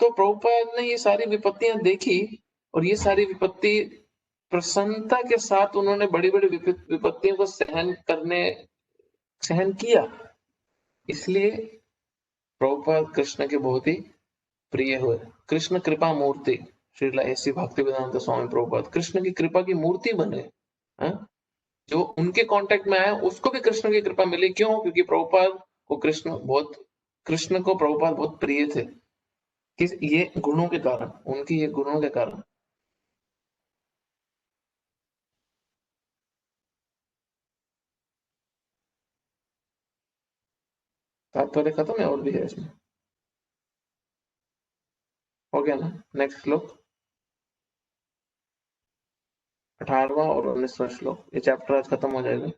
तो प्रभुपाद ने ये सारी विपत्तियां देखी और ये सारी विपत्ति प्रसन्नता के साथ उन्होंने बड़ी बड़ी विपत्तियों को सहन किया। इसलिए प्रभुपाद कृष्ण के बहुत ही प्रिय हुए। कृष्ण कृपा मूर्ति श्रील ऐसी भक्तिवेदांत स्वामी प्रभुपाद कृष्ण की कृपा की मूर्ति बने। जो उनके कांटेक्ट में आया उसको भी कृष्ण की कृपा मिली। क्यों? क्योंकि प्रभुपाद को कृष्ण को प्रभुपाद बहुत प्रिय थे। किस ये गुणों के कारण, उनकी ये गुणों के कारण। तात्पर्य खत्म है और भी है इसमें? हो गया ना? नेक्स्ट श्लोक 18वां और 19वां श्लोक, ये चैप्टर आज खत्म हो जाएगा।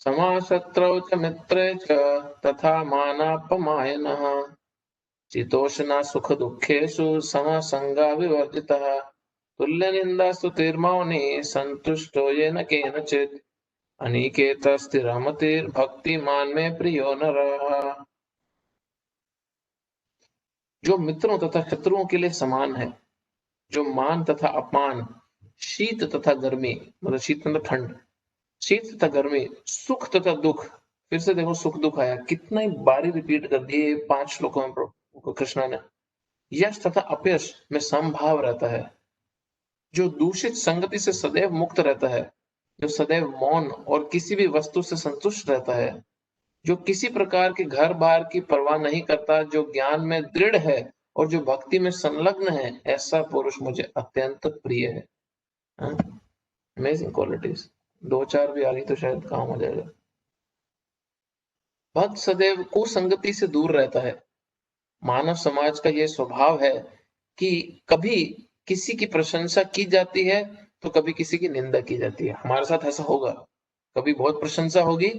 समाशत्रौ च मित्रे च तथा मानापमायनः शीतोष्णा सुख दुःखेषु समसंगा विवर्जितः तुल्यनिन्दास्तुतिर्मौनी सन्तुष्टो येन केनचित् अनिकेत स्थिरमतिर्भक्तिमान में प्रियो नरः। जो मित्रों तथा शत्रुओं के लिए समान है, जो मान तथा अपमान, शीत तथा गर्मी, मतलब शीत मतलब ठंड, शीत तथा गर्मी, सुख तथा दुख। फिर से देखो सुख दुख आया, कितना ही बारी रिपीट कर दिए 5 श्लोकों में कृष्णा ने। यश तथा अपयश में समभाव रहता है, जो दूषित संगति से सदैव मुक्त रहता है, जो सदैव मौन और किसी भी वस्तु से संतुष्ट रहता है, जो किसी प्रकार के घर बार की परवाह नहीं करता, जो ज्ञान में दृढ़ है और जो भक्ति में संलग्न है, ऐसा पुरुष मुझे अत्यंत प्रिय है। Amazing qualities. 2-4 भी आ गई तो शायद काम हो जाएगा। भक्त सदैव कुसंगति से दूर रहता है। मानव समाज का यह स्वभाव है कि कभी किसी की प्रशंसा की जाती है तो कभी किसी की निंदा की जाती है। हमारे साथ ऐसा होगा, कभी बहुत प्रशंसा होगी,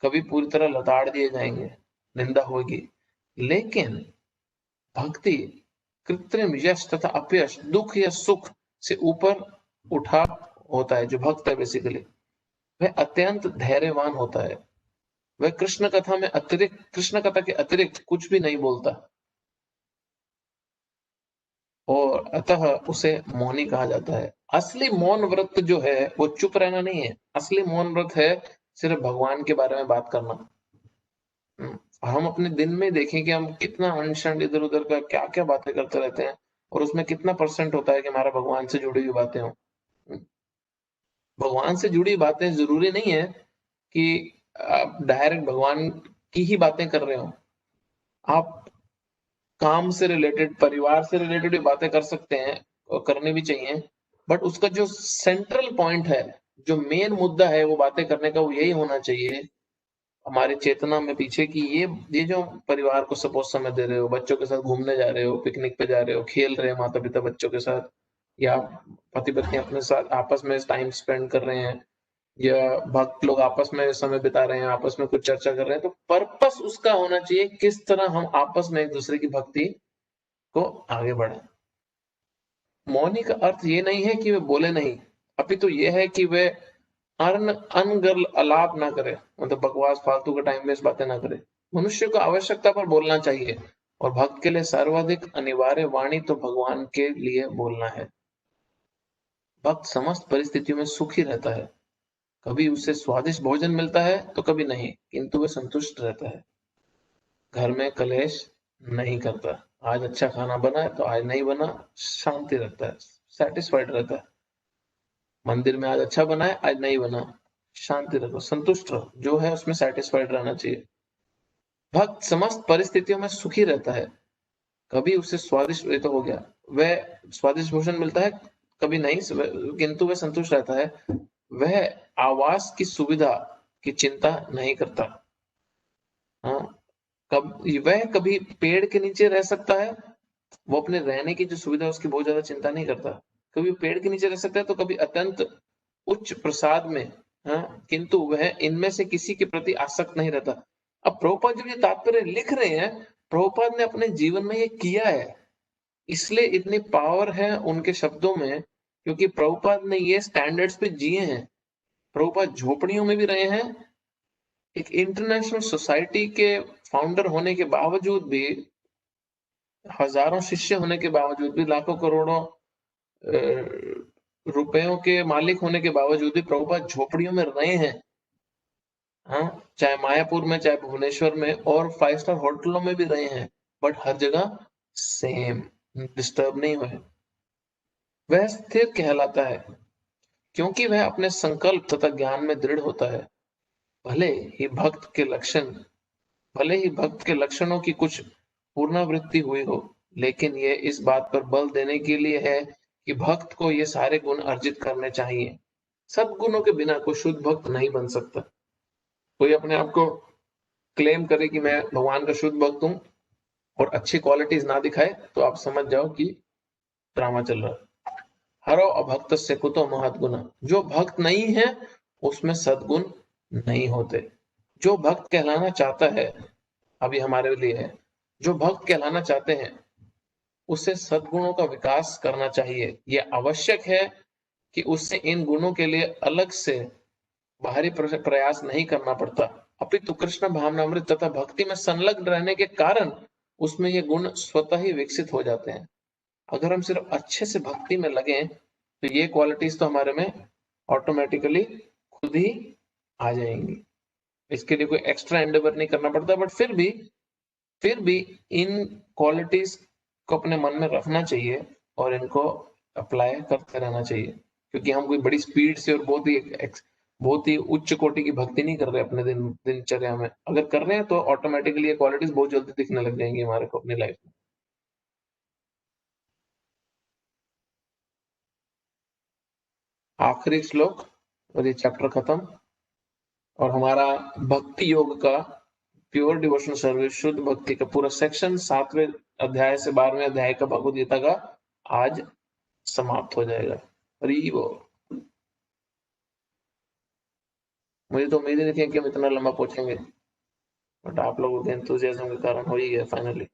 कभी पूरी तरह लताड़ दिए जाएंगे, निंदा होगी। लेकिन भक्ति कृत्रिम यश तथा अपयश, दुख या सुख से ऊपर उठा होता है। जो भक्त है बेसिकली वह अत्यंत धैर्यवान होता है। वह कृष्ण कथा के अतिरिक्त कुछ भी नहीं बोलता और अतः उसे मौनी कहा जाता है। असली मौन व्रत जो है वो चुप रहना नहीं है। असली मौन व्रत है सिर्फ भगवान के बारे में बात करना। हम अपने दिन में देखें कि हम कितना अनशन इधर उधर का क्या क्या बातें करते रहते हैं और उसमें कितना % होता है कि हमारा भगवान से जुड़ी हुई बातें हो। भगवान से जुड़ी बातें जरूरी नहीं है कि आप डायरेक्ट भगवान की ही बातें कर रहे हो। आप काम से रिलेटेड, परिवार से रिलेटेड भी बातें कर सकते हैं और करनी भी चाहिए, बट उसका जो सेंट्रल पॉइंट है, जो मेन मुद्दा है वो बातें करने का, वो यही होना चाहिए हमारी चेतना में पीछे की ये जो परिवार को सपोज समय दे रहे हो, बच्चों के साथ घूमने जा रहे हो, पिकनिक पे जा रहे हो, खेल रहे हैं माता पिता बच्चों के साथ, या पति पत्नी अपने साथ आपस में टाइम स्पेंड कर रहे हैं, या भक्त लोग आपस में समय बिता रहे हैं, आपस में कुछ चर्चा कर रहे हैं, तो पर्पस उसका होना चाहिए किस तरह हम आपस में एक दूसरे की भक्ति को आगे बढ़ाएं। मौनी का अर्थ ये नहीं है कि वे बोले नहीं, अपितु ये है कि वे अनर्गल अलाप ना करे, मतलब बकवास फालतू का टाइम वेस्ट बातें ना करे। मनुष्य को आवश्यकता पर बोलना चाहिए, और भक्त के लिए सर्वाधिक अनिवार्य वाणी तो भगवान के लिए बोलना है। भक्त समस्त परिस्थितियों में सुखी रहता है, कभी उसे स्वादिष्ट भोजन मिलता है तो कभी नहीं, किंतु वह संतुष्ट रहता है। घर में कलेश नहीं करता, आज अच्छा खाना बना है तो आज नहीं बना, शांति रखता है, सेटिस्फाइड रहता है। मंदिर में आज अच्छा बना है, आज नहीं बना, शांति रखो, संतुष्ट रहो, जो है उसमें सेटिस्फाइड रहना चाहिए। भक्त समस्त परिस्थितियों में सुखी रहता है, कभी उसे स्वादिष्ट, ये तो हो गया, वह स्वादिष्ट भोजन मिलता है कभी नहीं, किंतु वह संतुष्ट रहता है। वह आवास की सुविधा की चिंता नहीं करता। हाँ, वह कभी पेड़ के नीचे रह सकता है, वो अपने रहने की जो सुविधा है उसकी बहुत ज्यादा चिंता नहीं करता। कभी पेड़ के नीचे रह सकता है तो कभी अत्यंत उच्च प्रसाद में, हाँ, किंतु वह इनमें से किसी के प्रति आसक्त नहीं रहता। अब प्रभुपाद जब ये तात्पर्य लिख रहे हैं, प्रभुपाद ने अपने जीवन में ये किया है, इसलिए इतनी पावर है उनके शब्दों में, क्योंकि प्रभुपाद ने ये स्टैंडर्ड्स पे जिए हैं। प्रभुपाद झोपड़ियों में भी रहे हैं, एक इंटरनेशनल सोसाइटी के फाउंडर होने के बावजूद भी, हजारों शिष्य होने के बावजूद भी, लाखों करोड़ों रुपयों के मालिक होने के बावजूद भी प्रभुपाद झोपड़ियों में रहे हैं। हाँ, चाहे मायापुर में, चाहे भुवनेश्वर में, और 5 स्टार होटलों में भी रहे हैं, बट हर जगह सेम, डिस्टर्ब नहीं हुए। वह स्थिर कहलाता है क्योंकि वह अपने संकल्प तथा ज्ञान में दृढ़ होता है। भले ही भक्त के लक्षणों की कुछ पुनरावृत्ति हुई हो, लेकिन ये इस बात पर बल देने के लिए है कि भक्त को ये सारे गुण अर्जित करने चाहिए। सद्गुणों के बिना कोई शुद्ध भक्त नहीं बन सकता। कोई अपने आप को क्लेम करे कि मैं भगवान का शुद्ध भक्त हूं और अच्छी क्वालिटीज ना दिखाए, तो आप समझ जाओ कि ड्रामा चल रहा है। हरो अभक्त से कुतो महत गुना, जो भक्त नहीं है उसमें सद्गुण नहीं होते। जो भक्त कहलाना चाहता है, अभी हमारे लिए है, जो भक्त कहलाना चाहते हैं उसे सद्गुणों का विकास करना चाहिए। यह आवश्यक है कि उससे इन गुणों के लिए अलग से बाहरी प्रयास नहीं करना पड़ता, अपितु कृष्ण भावनामृत तथा भक्ति में संलग्न रहने के कारण उसमें ये गुण स्वतः ही विकसित हो जाते हैं। अगर हम सिर्फ अच्छे से भक्ति में लगे तो ये क्वालिटीज तो हमारे में ऑटोमेटिकली खुद ही आ जाएंगी। इसके लिए कोई एक्स्ट्रा एंडेवर नहीं करना पड़ता, बट फिर भी इन क्वालिटीज को अपने मन में रखना चाहिए और इनको अप्लाई करते रहना चाहिए, क्योंकि हम कोई बड़ी स्पीड से और बहुत ही उच्च कोटि की भक्ति नहीं कर रहे अपने दिनचर्या में। अगर कर रहे हैं तो ऑटोमेटिकली ये क्वालिटीज बहुत जल्दी दिखने लग जाएंगी हमारे को अपनी लाइफ में। आखिरी श्लोक और ये चैप्टर खत्म, और हमारा भक्ति योग का, प्योर डिवोशनल सर्विस, शुद्ध भक्ति का पूरा सेक्शन 7वें अध्याय से 12वें अध्याय का भगवद गीता का आज समाप्त हो जाएगा। हरि बोल। मुझे तो उम्मीद ही नहीं थी कि हम इतना लंबा पहुंचेंगे, बट आप लोगों के एंथुसियाज्म के कारण हो ही गया फाइनली।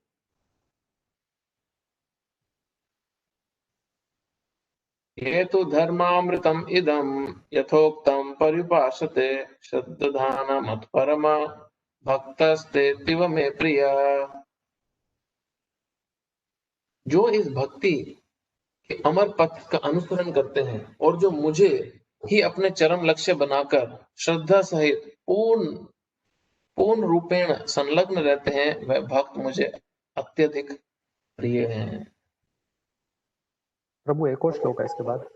ये तो धर्मामृतम इदम यथोक्तम परिभाषते श्रद्धाना मत परमा भक्तस्तेतिव में प्रिय। जो इस भक्ति के अमर पथ का अनुसरण करते हैं और जो मुझे ही अपने चरम लक्ष्य बनाकर श्रद्धा सहित पूर्ण रूपेण संलग्न रहते हैं, वह भक्त मुझे अत्यधिक प्रिय हैं। प्रभु एक और श्लोक है इसके बाद।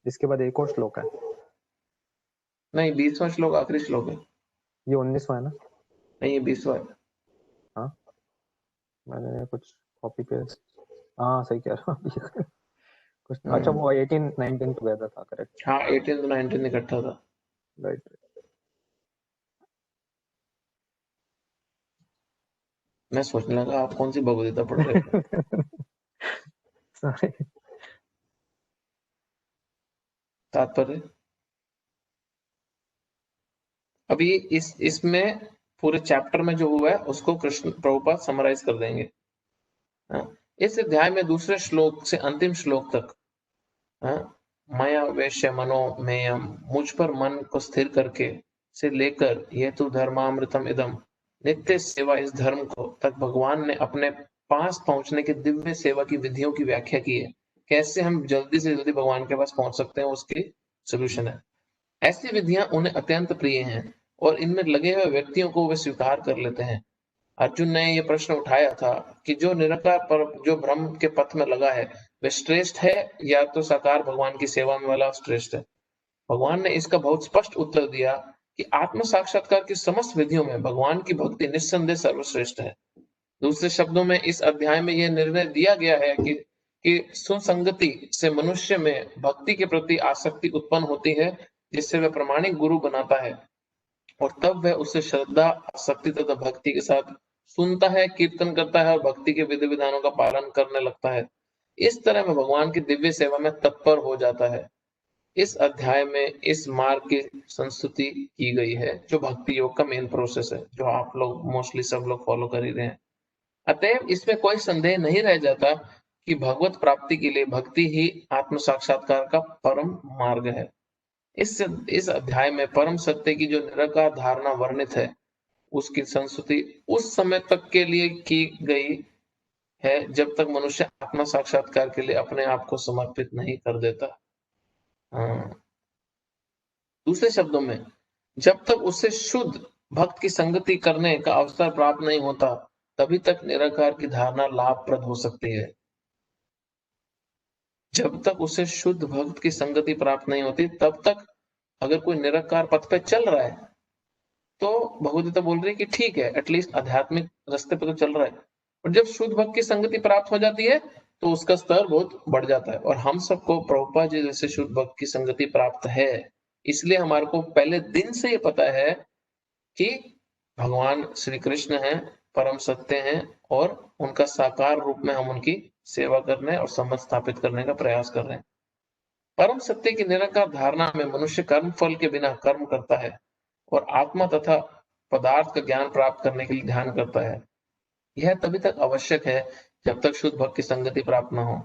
इसके बाद एक और श्लोक है। नहीं, 20वां श्लोक आखिरी श्लोक है। ये 19वां है ना? नहीं, ये 20वां है। हाँ, मैंने कुछ कॉपी पेस्ट, हाँ सही कह रहा हूँ। कुछ अच्छा, वो 18 19 टुगेदर था, करेक्ट। हाँ, 18 to 19 इकट्ठा था। राइट। मैं सोचने लगा आप कौन सी भगवद्गीता पढ़ रहे हो। सॉरी। तात्पर्य अभी इसमें पूरे चैप्टर में जो हुआ है उसको कृष्ण प्रभुपाद समराइज कर देंगे। हाँ, इस अध्याय में दूसरे श्लोक से अंतिम श्लोक तक, हाँ, माया वैश्य मनो मेयम, मुझ पर मन को स्थिर करके से लेकर ये तो धर्मामृतम इदम, नित्य सेवा इस धर्म को तक भगवान ने अपने पास पहुंचने की दिव्य सेवा की विधियों की व्याख्या की है। कैसे हम जल्दी से जल्दी भगवान के पास पहुंच सकते हैं, उसकी सोल्यूशन है। ऐसी विधियां उन्हें अत्यंत प्रिय हैं और इनमें लगे हुए व्यक्तियों को वे स्वीकार कर लेते हैं। अर्जुन ने यह प्रश्न उठाया था कि जो निरंकार पर जो ब्रह्म के पथ में लगा है वह श्रेष्ठ है या तो साकार भगवान की सेवा में वाला श्रेष्ठ है। भगवान ने इसका बहुत स्पष्ट उत्तर दिया कि आत्म साक्षात्कार की समस्त विधियों में भगवान की भक्ति निस्संदेह सर्वश्रेष्ठ है। दूसरे शब्दों में इस अध्याय में यह निर्णय दिया गया है कि सुसंगति से मनुष्य में भक्ति के प्रति आसक्ति उत्पन्न होती है, जिससे वह प्रामाणिक गुरु बनाता है और तब वह उसे श्रद्धा, आसक्ति तथा भक्ति के साथ सुनता है, कीर्तन करता है और भक्ति के विधि विधानों का पालन करने लगता है। इस तरह वह भगवान की दिव्य सेवा में तत्पर हो जाता है। इस अध्याय में इस मार्ग की संस्तुति की गई है, जो भक्ति योग का मेन प्रोसेस है, जो आप लोग मोस्टली सब लोग फॉलो कर ही रहे हैं। अतएव इसमें कोई संदेह नहीं रह जाता कि भगवत प्राप्ति के लिए भक्ति ही आत्म साक्षात्कार का परम मार्ग है। इस अध्याय में परम सत्य की जो निराकार धारणा वर्णित है, उसकी संस्तुति उस समय तक के लिए की गई है जब तक मनुष्य आत्म साक्षात्कार के लिए अपने आप को समर्पित नहीं कर देता। दूसरे शब्दों में, जब तक उसे शुद्ध भक्त की संगति करने का अवसर प्राप्त नहीं होता, तभी तक निराकार की धारणा लाभप्रद हो सकती है। जब तक उसे शुद्ध भक्त की संगति प्राप्त नहीं होती, तब तक अगर कोई निराकार पथ पे चल रहा है तो भगवद्गीता बोल रही है कि ठीक है, एटलीस्ट आध्यात्मिक रास्ते पे तो चल रहा है। और जब शुद्ध भक्त की संगति प्राप्त हो जाती है तो उसका स्तर बहुत बढ़ जाता है। और हम सबको प्रभुपाद जी जैसे शुद्ध भक्त की संगति प्राप्त है, इसलिए हमारे को पहले दिन से ये पता है कि भगवान श्री कृष्ण हैं, परम सत्य हैं और उनका साकार रूप में हम उनकी सेवा करने और समझ स्थापित करने का प्रयास कर रहे हैं। परम सत्य की निराकार धारणा में मनुष्य कर्म फल के बिना कर्म करता है और आत्मा तथा पदार्थ का ज्ञान प्राप्त करने के लिए ध्यान करता है। यह तभी तक आवश्यक है जब तक शुद्ध भक्त की संगति प्राप्त न हो।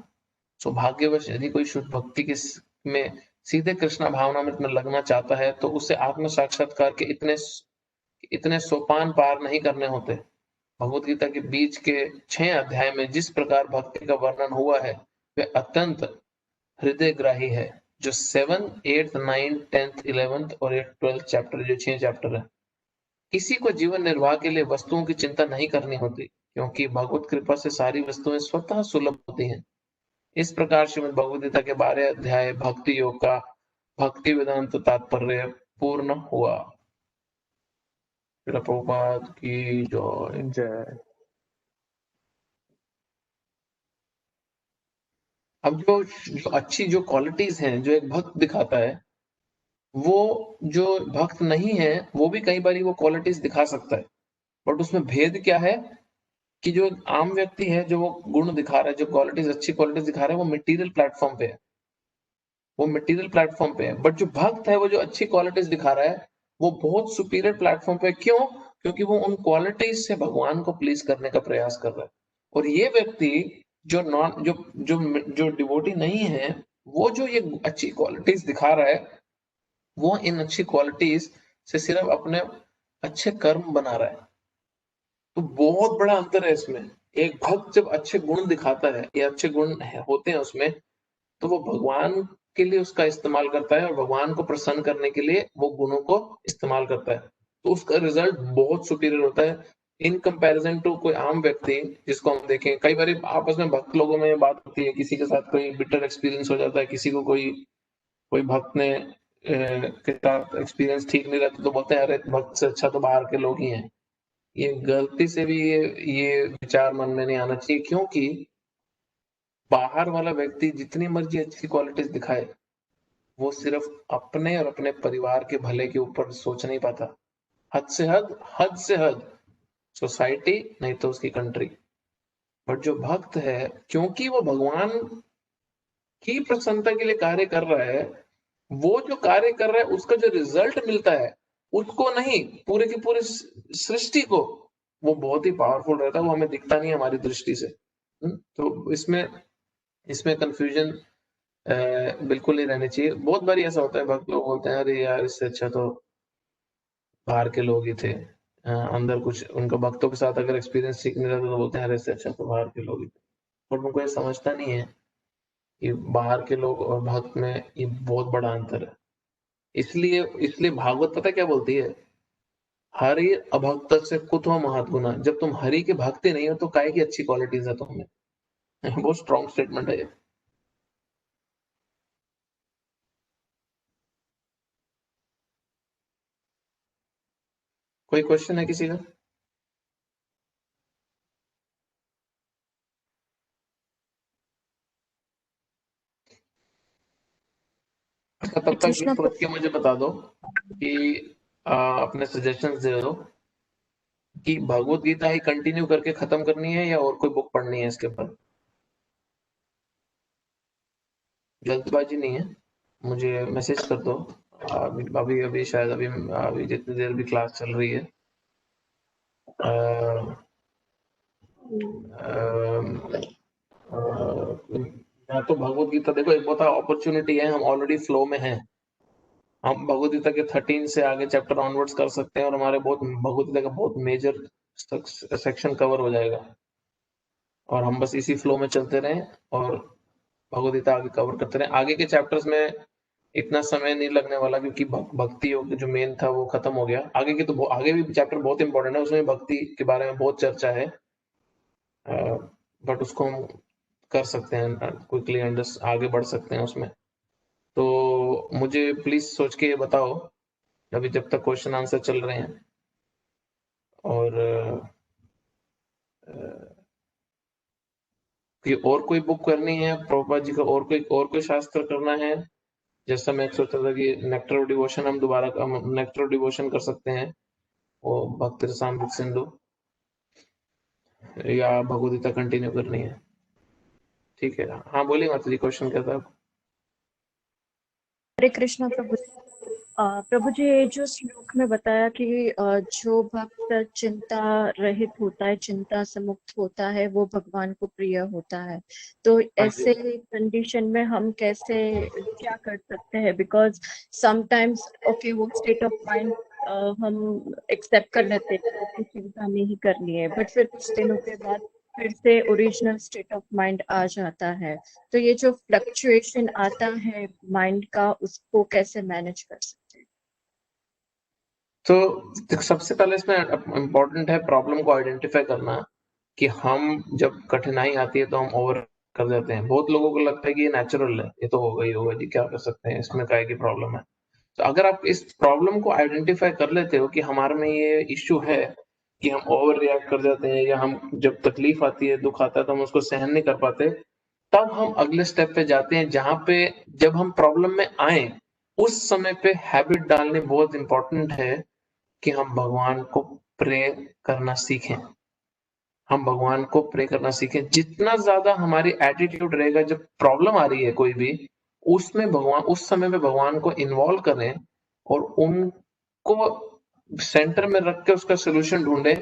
सौभाग्यवश यदि कोई शुद्ध भक्ति के में सीधे कृष्णा भावनामृत में लगना चाहता है तो उसे आत्म साक्षात्कार के इतने सोपान पार नहीं करने होते। भगवत गीता के बीच के 6 अध्याय में जिस प्रकार भक्ति का वर्णन हुआ है वह अत्यंत हृदयग्राही है। जो 7, 8, 9, 10, 11 और 12 चैप्टर, जो 6 चैप्टर है। किसी को जीवन निर्वाह के लिए वस्तुओं की चिंता नहीं करनी होती, क्योंकि भगवत कृपा से सारी वस्तुएं स्वतः सुलभ होती हैं। इस प्रकार श्रीमद् भगवद गीता के 12 अध्याय भक्ति योग का भक्ति वेदांत तात्पर्य पूर्ण हुआ। प्रभुपाद की जय। जय। अब जो अच्छी जो क्वालिटीज हैं जो एक भक्त दिखाता है, वो जो भक्त नहीं है वो भी कई बार वो क्वालिटीज दिखा सकता है। बट उसमें भेद क्या है कि जो आम व्यक्ति है जो वो गुण दिखा रहा है, जो क्वालिटीज अच्छी क्वालिटीज दिखा रहा है, वो मटेरियल प्लेटफॉर्म पे है, बट जो भक्त है वो जो अच्छी क्वालिटीज दिखा रहा है वो बहुत सुपीरियर प्लेटफॉर्म पे। क्यों? क्योंकि वो उन क्वालिटीज से भगवान को प्लीज करने का प्रयास कर रहा है। और ये व्यक्ति जो नॉन जो जो जो डिवोटी नहीं है, वो जो ये अच्छी क्वालिटीज दिखा रहा है, वो इन अच्छी क्वालिटीज से सिर्फ अपने अच्छे कर्म बना रहा है। तो बहुत बड़ा अंतर है इसमें। एक भक्त जब अच्छे गुण दिखाता है या अच्छे गुण होते हैं उसमें, तो वो भगवान के लिए उसका इस्तेमाल करता है और भगवान को प्रसन्न करने के लिए वो गुणों को इस्तेमाल करता है, तो उसका रिजल्ट बहुत सुपीरियर होता है इन कंपैरिजन टू कोई आम व्यक्ति जिसको हम देखें। कई बार आपस में भक्त लोगों में बात होती है, किसी के साथ कोई बिटर एक्सपीरियंस हो जाता है, किसी को कोई कोई भक्त ने के साथ एक्सपीरियंस ठीक नहीं रहता तो बोलते हैं अरे भक्त से अच्छा तो बाहर के लोग ही हैं। ये गलती से भी ये विचार मन में नहीं आना चाहिए, क्योंकि बाहर वाला व्यक्ति जितनी मर्जी अच्छी क्वालिटीज दिखाए, वो सिर्फ अपने और अपने परिवार के भले के ऊपर सोच नहीं पाता। हद से हद सोसाइटी नहीं तो उसकी कंट्री। बट जो भक्त है, क्योंकि वो भगवान की प्रसन्नता के लिए कार्य कर रहा है, वो जो कार्य कर रहा है उसका जो रिजल्ट मिलता है उसको नहीं, पूरे की पूरे सृष्टि को, वो बहुत ही पावरफुल रहता है, वो हमें दिखता नहीं है हमारी दृष्टि से। तो इसमें इसमें कंफ्यूजन बिल्कुल नहीं रहनी चाहिए। बहुत बार ऐसा होता है, भक्त लोग बोलते हैं अरे यार इससे अच्छा तो बाहर के लोग ही थे। अंदर कुछ उनका भक्तों के साथ अगर एक्सपीरियंस ठीक नहीं रहता तो बोलते हैं अरे इससे अच्छा तो बाहर के लोग ही थे। बट उनको ये समझता नहीं है कि बाहर के लोग और भक्त में ये बहुत बड़ा अंतर है। इसलिए इसलिए भागवत पता क्या बोलती है, हरि अभक्त से कुतो महत्गुना। जब तुम हरि के भक्ति नहीं हो तो काय की अच्छी क्वालिटीज है तुम्हें। बहुत स्ट्रॉन्ग स्टेटमेंट है ये। कोई क्वेश्चन है किसी का? अच्छा, तब तक ये कृष्णा सोच के मुझे बता दो कि अपने सजेशंस दे दो कि भगवत गीता ही कंटिन्यू करके खत्म करनी है या और कोई बुक पढ़नी है इसके ऊपर। जल्दबाजी नहीं है, मुझे मैसेज कर दो। अभी अभी अभी शायद अभी अभी जितनी देर भी क्लास चल रही है, या तो भगवत गीता देखो, एक बहुत अपॉर्चुनिटी है, हम ऑलरेडी फ्लो में हैं। हम भगवत गीता के 13 से आगे चैप्टर ऑनवर्ड्स कर सकते हैं और हमारे बहुत भगवत गीता का बहुत मेजर सेक्शन कवर हो जाएगा, और हम बस इसी फ्लो में चलते रहें और भगवत गीता आगे कवर करते रहें। आगे के चैप्टर्स में इतना समय नहीं लगने वाला क्योंकि भक्ति योग जो मेन था वो खत्म हो गया। आगे की तो आगे भी चैप्टर बहुत इंपॉर्टेंट है, उसमें भक्ति के बारे में बहुत चर्चा है, बट उसको हम कर सकते हैं क्विकली, आगे बढ़ सकते हैं उसमें। तो मुझे प्लीज सोच के बताओ अभी जब तक क्वेश्चन आंसर चल रहे हैं। और और कोई बुक करनी है प्रभुपाद जी का, और कोई शास्त्र करना है? जैसा मैं सोच रहा था कि नेक्टर ऑफ डिवोशन हम दोबारा नेक्टर ऑफ डिवोशन कर सकते हैं, वो भक्त रसामृत सिंधु, या भगवद गीता कंटिन्यू करनी है? ठीक है, हाँ बोलिए माता जी, क्वेश्चन क्या था? हरे कृष्णा प्रभु। प्रभु जी, ये जो श्लोक में बताया कि जो भक्त चिंता रहित होता है, चिंता से मुक्त होता है, वो भगवान को प्रिय होता है। तो ऐसे कंडीशन में हम कैसे क्या कर सकते हैं? बिकॉज समटाइम्स ओके, वो स्टेट ऑफ माइंड हम एक्सेप्ट कर लेते हैं कि चिंता नहीं करनी है, बट फिर कुछ दिनों के बाद फिर से ओरिजिनल स्टेट ऑफ माइंड आ जाता है। तो ये जो फ्लक्चुएशन आता है माइंड का, उसको कैसे मैनेज कर सकते हैं? तो सबसे पहले इसमें इम्पोर्टेंट है प्रॉब्लम को आइडेंटिफाई करना, कि हम जब कठिनाई आती है तो हम ओवर कर देते हैं। बहुत लोगों को लगता है कि ये नेचुरल है, ये तो होगा ही होगा जी, क्या कर सकते हैं, इसमें काय की प्रॉब्लम है। तो अगर आप इस प्रॉब्लम को आइडेंटिफाई कर लेते हो कि हमारे में ये इश्यू है कि हम ओवर रिएक्ट कर जाते हैं, या हम जब तकलीफ आती है, दुख आता है तो हम उसको सहन नहीं कर पाते, तब हम अगले स्टेप पे जाते हैं जहां पे जब हम प्रॉब्लम में आए उस समय पे हैबिट डालनी बहुत इंपॉर्टेंट है कि हम भगवान को प्रे करना सीखें। हम भगवान को प्रे करना सीखें। जितना ज्यादा हमारी एटीट्यूड रहेगा जब प्रॉब्लम आ रही है कोई भी, उसमें भगवान, उस समय में भगवान को इन्वॉल्व करें और उनको सेंटर में रख के उसका सोल्यूशन ढूंढे,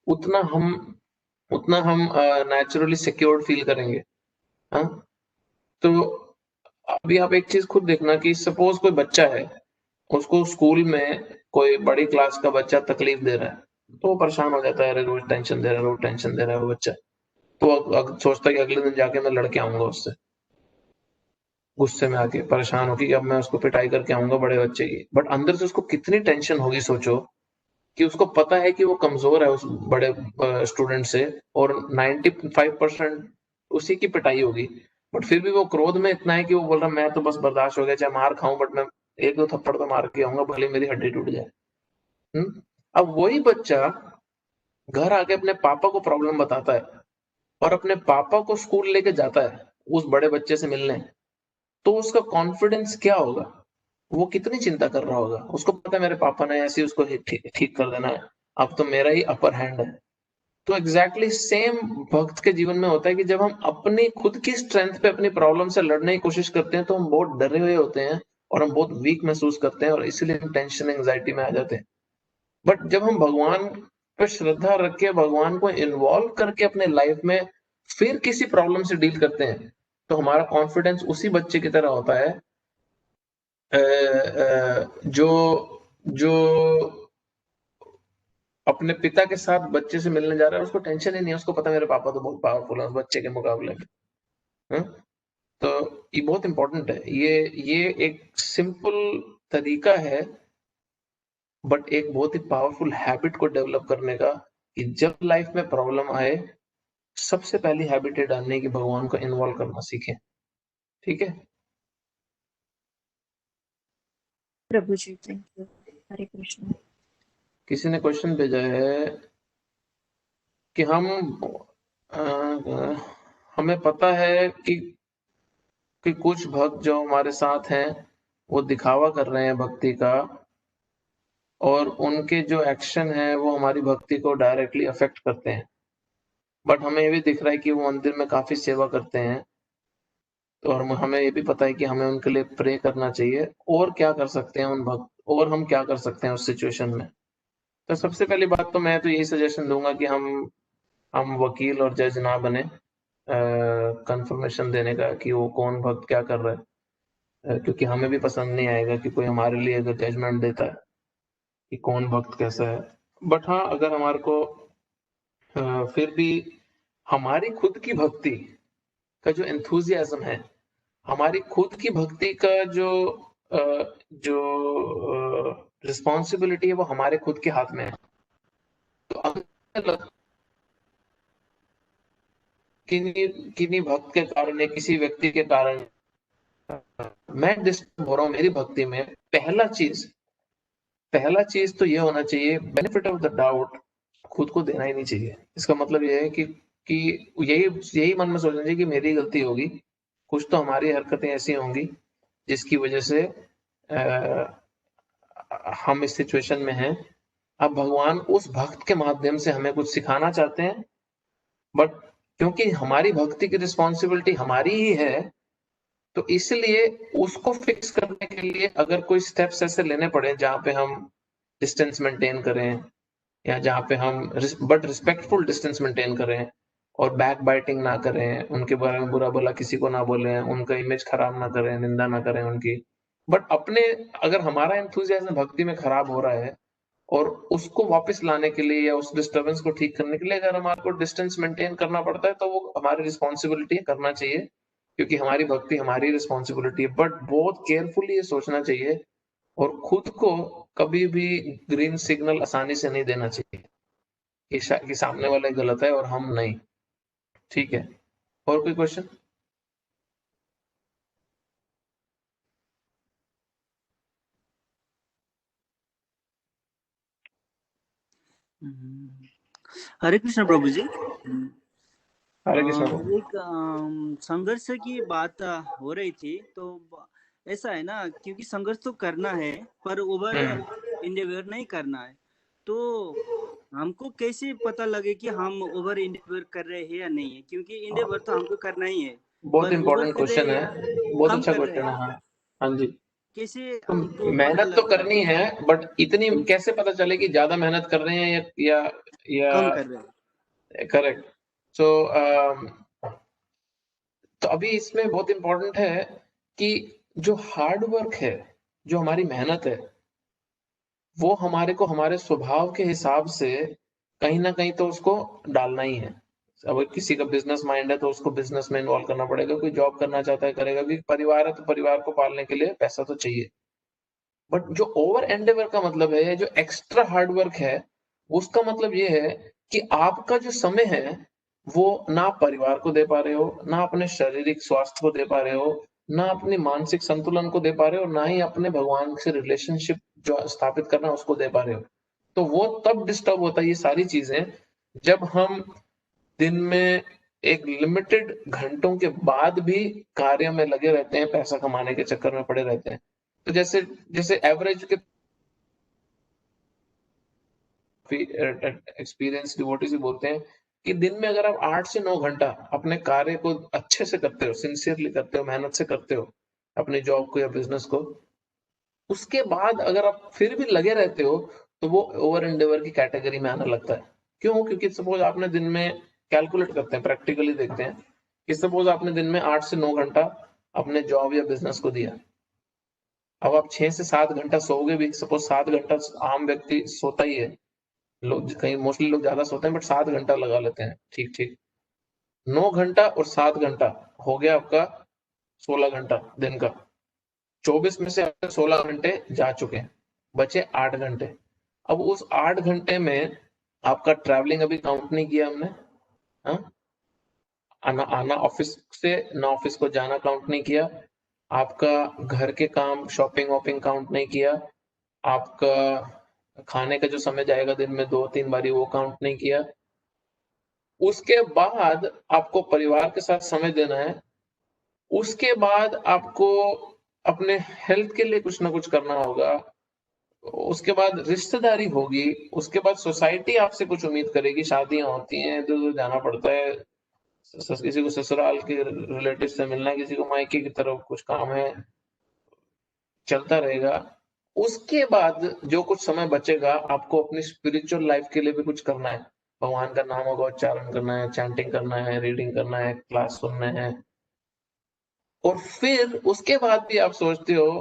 उतना हम नेचुरली सिक्योर्ड फील करेंगे। हाँ, तो अभी आप एक चीज खुद देखना कि सपोज कोई बच्चा है, उसको स्कूल में कोई बड़ी क्लास का बच्चा तकलीफ दे रहा है, तो वो परेशान हो जाता है, अरे रोज टेंशन दे रहा है, रोज टेंशन दे रहा है वो बच्चा। तो सोचता है कि अगले दिन जाके मैं लड़के आऊंगा उससे, गुस्से में आके परेशान होके कि अब मैं उसको पिटाई करके आऊंगा बड़े बच्चे की। बट अंदर से उसको कितनी टेंशन होगी, सोचो कि उसको पता है कि वो कमजोर है उस बड़े स्टूडेंट से, और 95% उसी की पिटाई होगी, बट फिर भी वो क्रोध में इतना है कि वो बोल रहा मैं तो बस बर्दाश्त हो गया, चाहे मार खाऊं बट मैं एक दो थप्पड़ तो मार के आऊंगा, भले मेरी हड्डी टूट जाए। अब वही बच्चा घर आके अपने पापा को प्रॉब्लम बताता है और अपने पापा को स्कूल लेके जाता है उस बड़े बच्चे से मिलने, तो उसका कॉन्फिडेंस क्या होगा? वो कितनी चिंता कर रहा होगा, उसको पता है मेरे पापा ने ऐसे उसको ठीक कर देना है, अब तो मेरा ही अपर हैंड है। तो एग्जैक्टली सेम भक्त के जीवन में होता है कि जब हम अपनी खुद की स्ट्रेंथ पे अपनी प्रॉब्लम से लड़ने की कोशिश करते हैं तो हम बहुत डरे हुए होते हैं और हम बहुत वीक महसूस करते हैं और इसीलिए हम टेंशन एंजाइटी में आ जाते हैं। बट जब हम भगवान पे श्रद्धा रख के भगवान को इन्वॉल्व करके अपने लाइफ में फिर किसी प्रॉब्लम से डील करते हैं तो हमारा कॉन्फिडेंस उसी बच्चे की तरह होता है जो जो अपने पिता के साथ बच्चे से मिलने जा रहा है, उसको टेंशन ही नहीं है, उसको पता है मेरे पापा तो बहुत पावरफुल है उस बच्चे के मुकाबले में। तो ये बहुत इंपॉर्टेंट है। ये एक सिंपल तरीका है बट एक बहुत ही पावरफुल हैबिट को डेवलप करने का कि जब लाइफ में प्रॉब्लम आए सबसे पहली हैबिट है डालने की भगवान को इन्वॉल्व करना सीखें। ठीक है प्रभु जी, थैंक यू। हरे कृष्ण। किसी ने क्वेश्चन भेजा है कि हमें पता है कि कुछ भक्त जो हमारे साथ हैं वो दिखावा कर रहे हैं भक्ति का और उनके जो एक्शन है वो हमारी भक्ति को डायरेक्टली अफेक्ट करते हैं, बट हमें ये भी दिख रहा है कि वो मंदिर में काफी सेवा करते हैं और हमें ये भी पता है कि हमें उनके लिए प्रे करना चाहिए। और क्या कर सकते हैं उन भक्त, और हम क्या कर सकते हैं उस सिचुएशन में? तो सबसे पहली बात तो मैं तो यही सजेशन दूंगा कि हम वकील और जज ना बने कंफर्मेशन देने का कि वो कौन भक्त क्या कर रहा है, क्योंकि हमें भी पसंद नहीं आएगा कि कोई हमारे लिए अगर जजमेंट देता है कि कौन भक्त कैसा है। बट हाँ, अगर हमारे को फिर भी हमारी खुद की भक्ति का जो एंथुजियाज्म है, हमारी खुद की भक्ति का जो रिस्पॉन्सिबिलिटी है वो हमारे खुद के हाथ में है। तो अगर किन्हीं भक्त के कारण या किसी व्यक्ति के कारण मैं डिस्टर्ब हो रहा हूँ मेरी भक्ति में, पहला चीज तो ये होना चाहिए, बेनिफिट ऑफ द डाउट खुद को देना ही नहीं चाहिए। इसका मतलब ये है कि यही मन में सोचना चाहिए कि मेरी गलती होगी, कुछ तो हमारी हरकतें ऐसी होंगी जिसकी वजह से हम इस सिचुएशन में हैं। अब भगवान उस भक्त के माध्यम से हमें कुछ सिखाना चाहते हैं, बट क्योंकि हमारी भक्ति की रिस्पॉन्सिबिलिटी हमारी ही है तो इसलिए उसको फिक्स करने के लिए अगर कोई स्टेप्स ऐसे लेने पड़े जहां पे हम डिस्टेंस मेंटेन करें या जहां पे हम बट रिस्पेक्टफुल डिस्टेंस मेंटेन करें और बैक बाइटिंग ना करें, उनके बारे में बुरा भला किसी को ना बोलें, उनका इमेज खराब ना करें, निंदा ना करें उनकी, बट अपने अगर हमारा एंथुसियाज्म भक्ति में खराब हो रहा है और उसको वापस लाने के लिए या उस डिस्टर्बेंस को ठीक करने के लिए अगर हमारे को डिस्टेंस मेंटेन करना पड़ता है तो वो हमारी रिस्पॉन्सिबिलिटी है, करना चाहिए, क्योंकि हमारी भक्ति हमारी रिस्पॉन्सिबिलिटी है। बट बहुत केयरफुली ये सोचना चाहिए और खुद को कभी भी ग्रीन सिग्नल आसानी से नहीं देना चाहिए कि सामने वाला गलत है और हम नहीं। ठीक है, और कोई क्वेश्चन? हरे कृष्ण प्रभु जी। हरे कृष्ण। एक संघर्ष की बात हो रही थी, तो ऐसा है ना, क्योंकि संघर्ष तो करना है पर ओवर इंडिविजुअल नहीं करना है, तो हमको कैसे पता लगे कि हम ओवर इंडिविजुअल कर रहे हैं या नहीं है? क्योंकि इंडिविजुअल तो हमको करना ही है। बहुत इंपॉर्टेंट क्वेश्चन है, बहुत अच्छा क्वेश्चन है। हाँ जी, कैसे तो हमको मेहनत तो करनी है बट इतनी कैसे पता चले कि ज्यादा मेहनत कर रहे हैं या कम कर रहे हैं? करेक्ट। सो तो अभी इसमें बहुत इंपॉर्टेंट है कि जो हार्ड वर्क है, जो हमारी मेहनत है, वो हमारे को हमारे स्वभाव के हिसाब से कहीं ना कहीं तो उसको डालना ही है। अगर किसी का बिजनेस माइंड है तो उसको बिजनेस में इन्वॉल्व करना पड़ेगा, कोई जॉब करना चाहता है करेगा, क्योंकि परिवार है तो परिवार को पालने के लिए पैसा तो चाहिए। बट जो ओवर एंडेवर का मतलब है, जो एक्स्ट्रा हार्ड वर्क है, उसका मतलब ये है कि आपका जो समय है वो ना परिवार को दे पा रहे हो, ना अपने शारीरिक स्वास्थ्य को दे पा रहे हो, ना अपने मानसिक संतुलन को दे पा रहे हो, ना ही अपने भगवान से रिलेशनशिप जो स्थापित करना है उसको दे पा रहे हो। तो वो तब डिस्टर्ब होता है ये सारी चीजें जब हम दिन में एक लिमिटेड घंटों के बाद भी कार्य में लगे रहते हैं, पैसा कमाने के चक्कर में पड़े रहते हैं। तो जैसे एवरेज के एक्सपीरियंस डिवोटीज भी बोलते हैं कि दिन में अगर आप 8 से 9 घंटा अपने कार्य को अच्छे से करते हो, सिंसियरली करते हो, मेहनत से करते हो अपने जॉब को या बिजनेस को, उसके बाद अगर आप फिर भी लगे रहते हो तो वो ओवर एंडेवर की कैटेगरी में आने लगता है। क्यों? क्योंकि सपोज आपने दिन में, कैलकुलेट करते हैं, प्रैक्टिकली देखते हैं कि सपोज आपने दिन में 8 से 9 घंटा अपने जॉब या बिजनेस को दिया। अब आप 6 से 7 घंटा सोओगे भी, सपोज 7 घंटा आम व्यक्ति सोता ही है, लोग कहीं मोस्टली लोग ज्यादा सोते हैं बट 7 घंटा लगा लेते हैं, ठीक ठीक। 9 घंटा और 7 घंटा हो गया आपका 16 घंटा दिन का। 24 में से आपके 16 घंटे जा चुके हैं, बचे 8 घंटे। अब उस 8 घंटे में आपका ट्रैवलिंग अभी काउंट नहीं किया हमने, हाँ? आना ऑफिस से ना ऑफिस को जाना काउंट नहीं किया, आपका घर के काम शॉपिंग वॉपिंग काउंट नहीं किया, आपका खाने का जो समय जाएगा दिन में 2-3 बारी वो काउंट नहीं किया। उसके बाद आपको परिवार के साथ समय देना है, उसके बाद आपको अपने हेल्थ के लिए कुछ ना कुछ करना होगा, उसके बाद रिश्तेदारी होगी, उसके बाद सोसाइटी आपसे कुछ उम्मीद करेगी, शादियां होती हैं, इधर जाना पड़ता है, किसी को ससुराल के रिलेटिव से मिलना है, किसी को मायके की तरफ कुछ काम है, चलता रहेगा। उसके बाद जो कुछ समय बचेगा आपको अपनी स्पिरिचुअल लाइफ के लिए भी कुछ करना है, भगवान का नाम का उच्चारण करना है, चैंटिंग करना है, रीडिंग करना है, क्लास सुनना है। और फिर उसके बाद भी आप सोचते हो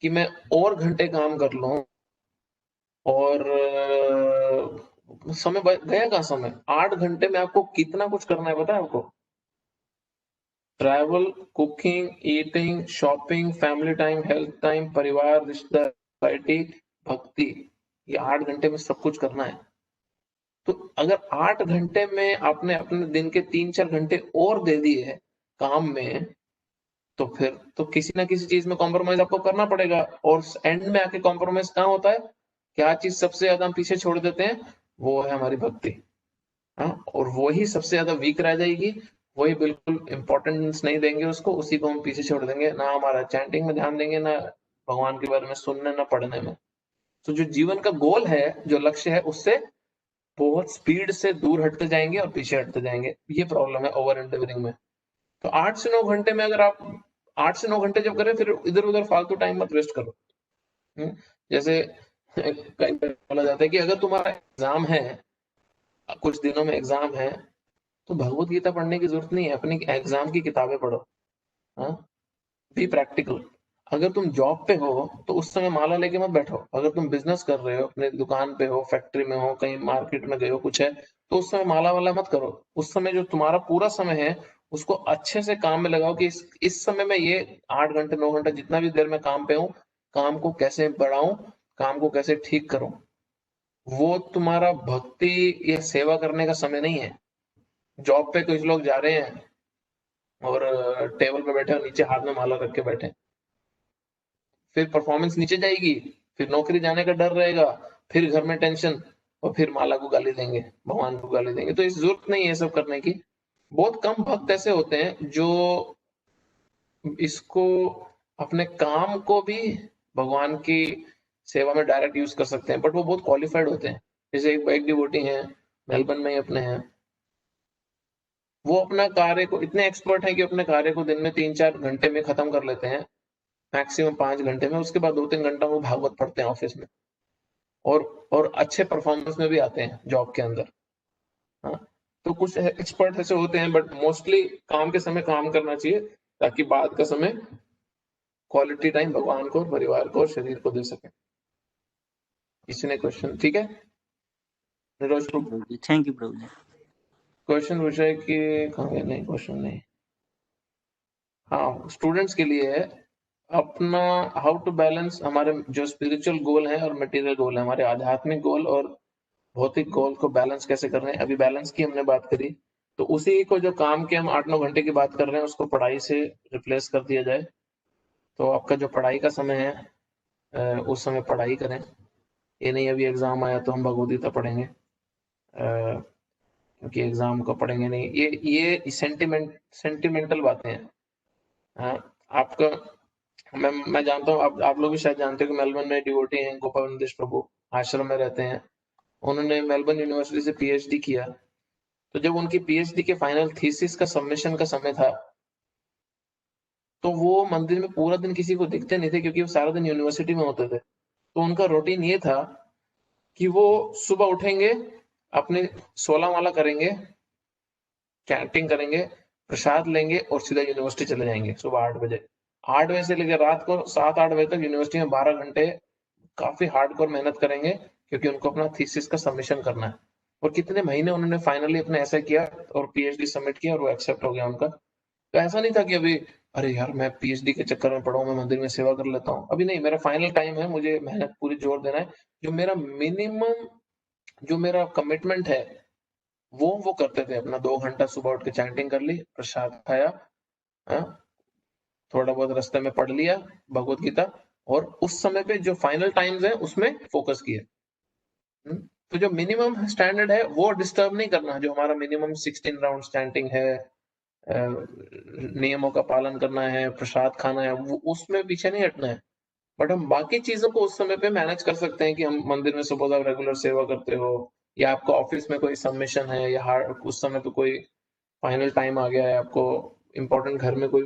कि मैं और घंटे काम कर लूं, और समय गया कहाँ समय? 8 घंटे में आपको कितना कुछ करना है पता है आपको? Travel, cooking, eating, shopping, family time, health time, परिवार, रिश्ता, सोसाइटी, भक्ति, ये 8 घंटे में सब कुछ करना है। तो अगर 8 घंटे में आपने अपने दिन के 3-4 घंटे और दे दिए काम में, तो फिर तो किसी ना किसी चीज में कॉम्प्रोमाइज आपको करना पड़ेगा। और एंड में आके कॉम्प्रोमाइज कहाँ होता है? क्या चीज सबसे ज्यादा हम पीछे छोड़ देते हैं? वो है हमारी भक्ति, हाँ? और वही सबसे ज्यादा वीक रह जाएगी, वही बिल्कुल इंपॉर्टेंस नहीं देंगे उसको, उसी को हम पीछे छोड़ देंगे, ना हमारा चैंटिंग में ध्यान देंगे, ना भगवान के बारे में सुनने, ना पढ़ने में। तो जो जीवन का गोल है, जो लक्ष्य है, उससे बहुत स्पीड से दूर हटते जाएंगे और पीछे हटते जाएंगे। ये प्रॉब्लम है ओवर एंडेवरिंग में। तो 8 से 9 घंटे में अगर आप 8 से 9 घंटे जब करें, फिर इधर उधर फालतू टाइम मत वेस्ट करो। जैसे कई बार बोला जाता है कि अगर तुम्हारा एग्जाम है, कुछ दिनों में एग्जाम है, तो भगवत गीता पढ़ने की जरूरत नहीं है, अपनी एग्जाम की किताबें पढ़ो, हाँ? Be practical. अगर तुम जॉब पे हो तो उस समय माला लेके मत बैठो। अगर तुम बिजनेस कर रहे हो, अपने दुकान पे हो, फैक्ट्री में हो, कहीं मार्केट में गए हो, कुछ है, तो उस समय माला वाला मत करो। उस समय जो तुम्हारा पूरा समय है उसको अच्छे से काम में लगाओ कि इस समय में ये 8 घंटे 9 घंटे जितना भी देर में काम पे हूँ, काम को कैसे बढ़ाऊं, काम को कैसे ठीक करूं। वो तुम्हारा भक्ति या सेवा करने का समय नहीं है। जॉब पे कुछ लोग जा रहे हैं और टेबल पे बैठे और नीचे हाथ में माला रख के बैठे, फिर परफॉर्मेंस नीचे जाएगी, फिर नौकरी जाने का डर रहेगा, फिर घर में टेंशन, और फिर माला को गाली देंगे, भगवान को गाली देंगे। तो इस जरूरत नहीं है सब करने की। बहुत कम भक्त ऐसे होते हैं जो इसको, अपने काम को भी भगवान की सेवा में डायरेक्ट यूज कर सकते हैं, बट वो बहुत क्वालिफाइड होते हैं। जैसे एक डिवोटी हैं, मेलबर्न में ही अपने हैं, वो अपना कार्य को इतने एक्सपर्ट हैं कि अपने कार्य को दिन में 3-4 घंटे में खत्म कर लेते हैं, मैक्सिमम 5 घंटे में। उसके बाद 2-3 घंटा वो भागवत पढ़ते हैं ऑफिस में, और अच्छे परफॉर्मेंस में भी आते हैं जॉब के अंदर, हाँ? तो कुछ एक्सपर्ट ऐसे होते हैं, बट मोस्टली काम के समय काम करना चाहिए, ताकि बाद का समय क्वालिटी टाइम भगवान को, परिवार को, शरीर को दे सके। किसी ने क्वेश्चन? ठीक है Niroj Prabhu, thank you Prabhu ji. Question पूछा है कि कहाँ गया? नहीं, क्वेश्चन नहीं। हाँ, स्टूडेंट्स के लिए है अपना हाउ टू बैलेंस हमारे जो स्पिरिचुअल गोल है और मटेरियल गोल है, हमारे आध्यात्मिक गोल और भौतिक गोल को बैलेंस कैसे कर रहे हैं। अभी बैलेंस की हमने बात करी, तो उसी को जो काम के हम 8-9 घंटे की बात कर रहे हैं उसको पढ़ाई से रिप्लेस कर दिया जाए। तो आपका जो पढ़ाई का समय है उस समय पढ़ाई करें। ये नहीं अभी एग्जाम आया तो हम भगवद गीता पढ़ेंगे, क्योंकि एग्जाम को पढ़ेंगे नहीं। ये सेंटिमेंटल बातें हैं। हाँ, आपका मैं जानता हूँ, आप लोग भी शायद जानते हो कि मेलबर्न में डिवोटी हैं, गोपाल प्रभु आश्रम में रहते हैं। उन्होंने मेलबर्न यूनिवर्सिटी से पीएचडी किया। तो जब उनकी पीएचडी के फाइनल थीसिस का सबमिशन का समय था, तो वो मंदिर में पूरा दिन किसी को दिखते नहीं थे क्योंकि वो सारा दिन यूनिवर्सिटी में होते थे। तो उनका रूटीन ये था कि वो सुबह उठेंगे, अपने 16 माला करेंगे, चैंटिंग करेंगे, प्रसाद लेंगे और सीधा यूनिवर्सिटी चले जाएंगे सुबह 8 बजे। 8 बजे से लेकर रात को 7-8 बजे तक यूनिवर्सिटी में 12 घंटे काफी हार्डकोर मेहनत करेंगे क्योंकि उनको अपना थीसिस का सबमिशन करना है। और कितने महीने उन्होंने फाइनली अपने ऐसा किया और पीएचडी सबमिट किया और वो एक्सेप्ट हो गया उनका। तो ऐसा नहीं था कि अभी अरे यार मैं पीएचडी के चक्कर में पड़ा हूँ, मैं मंदिर में सेवा कर लेता हूँ। अभी नहीं, मेरा फाइनल टाइम है, मुझे मेहनत पूरी जोर देना है। जो मेरा मिनिमम, जो मेरा कमिटमेंट है वो करते थे। अपना 2 घंटा सुबह उठ के चैंटिंग कर ली, प्रसाद खाया, हाँ, थोड़ा बहुत रास्ते में पढ़ लिया भगवत गीता, और उस समय पे जो फाइनल टाइम्स है उसमें फोकस किया। तो जो मिनिमम स्टैंडर्ड है वो डिस्टर्ब नहीं करना। जो हमारा मिनिमम 16 राउंड चैंटिंग है, नियमों का पालन करना है, प्रसाद खाना है, वो उसमें पीछे नहीं हटना है। बट हम बाकी चीजों को उस समय पे मैनेज कर सकते हैं कि हम मंदिर में सपोज आप रेगुलर सेवा करते हो, या आपका ऑफिस में कोई सबमिशन है, या उस समय पे कोई फाइनल टाइम आ गया है, आपको इम्पोर्टेंट घर में कोई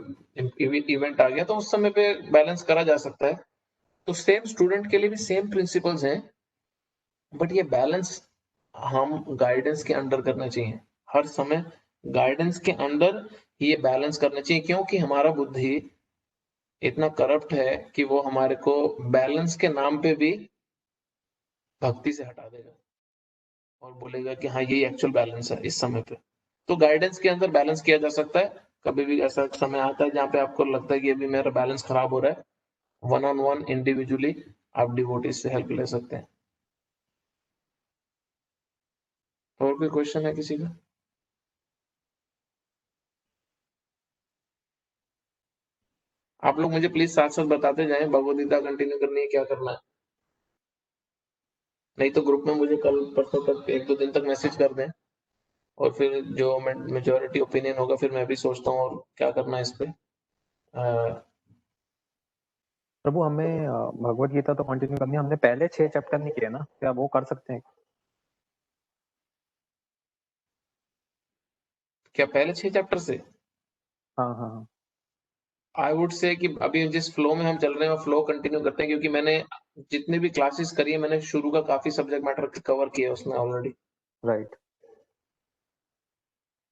इवेंट आ गया, तो उस समय पे बैलेंस करा जा सकता है। तो सेम स्टूडेंट के लिए भी सेम प्रिंसिपल्स हैं, बट ये बैलेंस हम गाइडेंस के अंडर करना चाहिए। हर समय गाइडेंस के अंडर ये बैलेंस करना चाहिए, क्योंकि हमारा बुद्धि इतना करप्ट है कि वो हमारे को बैलेंस के नाम पे भी भक्ति से हटा देगा और बोलेगा कि हाँ यही एक्चुअल बैलेंस है इस समय पे। तो गाइडेंस के अंदर बैलेंस किया जा सकता है। कभी भी ऐसा समय आता है जहाँ पे आपको लगता है कि अभी मेरा बैलेंस खराब हो रहा है, वन ऑन वन इंडिविजुअली आप डिवोटीज से हेल्प ले सकते हैं। और कोई क्वेश्चन है किसी का? आप लोग मुझे प्लीज साथ साथ बताते जाएं, भगवद गीता कंटिन्यू करनी है, क्या करना है। नहीं तो ग्रुप में मुझे कल परसों तक 1-2 दिन तक मैसेज कर दें, और फिर जो मेजोरिटी ओपिनियन होगा फिर मैं भी सोचता हूँ और क्या करना है इस पे। प्रभु हमें भगवत गीता तो कंटिन्यू करनी है, हमने पहले 6 चैप्टर नहीं किए ना, क्या वो कर सकते हैं? क्या पहले 6 चैप्टर से? हाँ हाँ हाँ। आई वुड से कि अभी जिस फ्लो में हम चल रहे हैं वो फ्लो कंटिन्यू करते हैं, क्योंकि मैंने जितने भी क्लासेस करी है मैंने शुरू का काफी सब्जेक्ट मैटर कवर किया उसमें ऑलरेडी। राइट।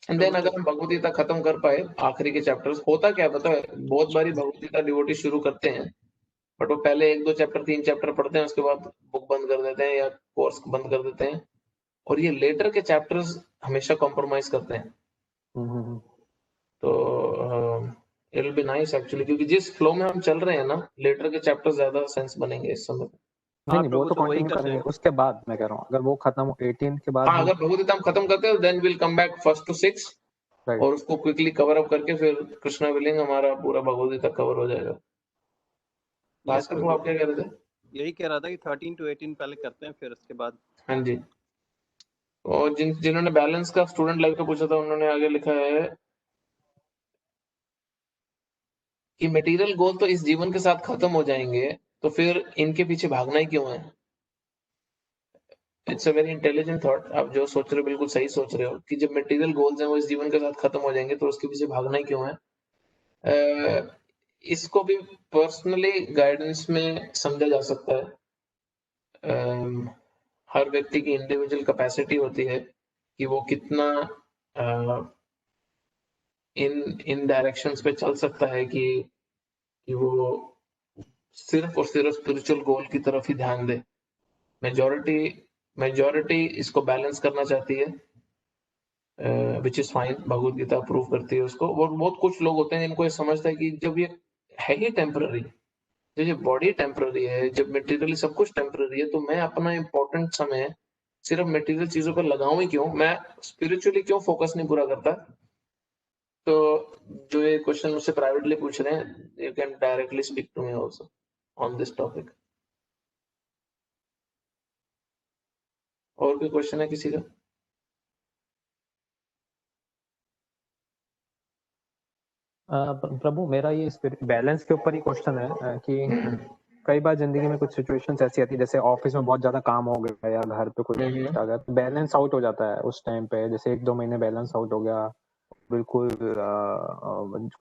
एंड देन अगर हम भगवत गीता खत्म कर पाए आखिरी के चैप्टर्स, होता क्या पता है, बहुत बारी भगवत गीता डिवोटी शुरू करते हैं बट वो पहले 1-2 चैप्टर 3 चैप्टर पढ़ते हैं, उसके बाद बुक बंद कर देते हैं या कोर्स बंद कर देते हैं, और ये लेटर के चैप्टर्स हमेशा कॉम्प्रोमाइज करते हैं। तो it will be nice actually, क्योंकि जिस फ्लो में हम चल रहे हैं ना, लेटर के चैप्टर ज्यादा सेंस बनेंगे इस समय। नहीं नहीं, वो तो कंटिन्यू करेंगे, उसके बाद मैं कह रहा हूँ अगर वो खत्म हो 18 के बाद हाँ, अगर भगवत गीता हम खत्म करते हैं then will come back 1 to 6 राइट। और उसको क्विकली कवर अप करके फिर कृष्णा विलिंग हमारा पूरा भगवत गीता कवर हो जाएगा। भास्कर को आप क्या कह रहे थे? यही कह रहा था कि 13 to 18 पहले करते हैं, फिर उसके बाद। हाँ जी। और जिन्होंने बैलेंस का स्टूडेंट लाइफ का पूछा था, उन्होंने आगे लिखा है कि मटेरियल गोल तो इस जीवन के साथ खत्म हो जाएंगे, तो फिर इनके पीछे भागना ही क्यों है? It's a very intelligent thought. आप जो सोच रहे हो बिल्कुल सही सोच रहे हो कि जब मटेरियल गोल्स हैं वो इस जीवन के साथ खत्म हो जाएंगे तो उसके पीछे भागना ही क्यों है। इसको भी पर्सनली गाइडेंस में समझा जा सकता है। हर व्यक्ति की इंडिविजुअल कैपेसिटी होती है कि वो कितना इन डायरेक्शंस पे चल सकता है कि वो सिर्फ और सिर्फ स्पिरिचुअल गोल की तरफ ही ध्यान दे। मेजॉरिटी इसको बैलेंस करना चाहती है, which is fine, Bhagavad Gita approve करती है उसको। और बहुत कुछ लोग होते हैं जिनको ये समझता है कि जब ये है ही टेम्पररी, जब ये बॉडी टेम्पररी है, जब मटेरियली सब कुछ टेम्पररी है, तो मैं अपना इंपॉर्टेंट समय सिर्फ मटेरियल चीजों पर लगाऊं ही क्यों, मैं स्पिरिचुअली क्यों फोकस नहीं पूरा करता। तो जो ये क्वेश्चन मुझसे प्राइवेटली पूछ रहे हैं, you can directly speak to me also on this topic. और कोई क्वेश्चन है किसी का? प्रभु मेरा ये बैलेंस के ऊपर ही क्वेश्चन है कि कई बार जिंदगी में कुछ सिचुएशंस ऐसी आती है, जैसे ऑफिस में बहुत ज्यादा काम हो गया या घर पे कुछ आ गया, तो बैलेंस आउट हो जाता है उस टाइम पे, जैसे 1-2 महीने बैलेंस आउट हो गया बिल्कुल,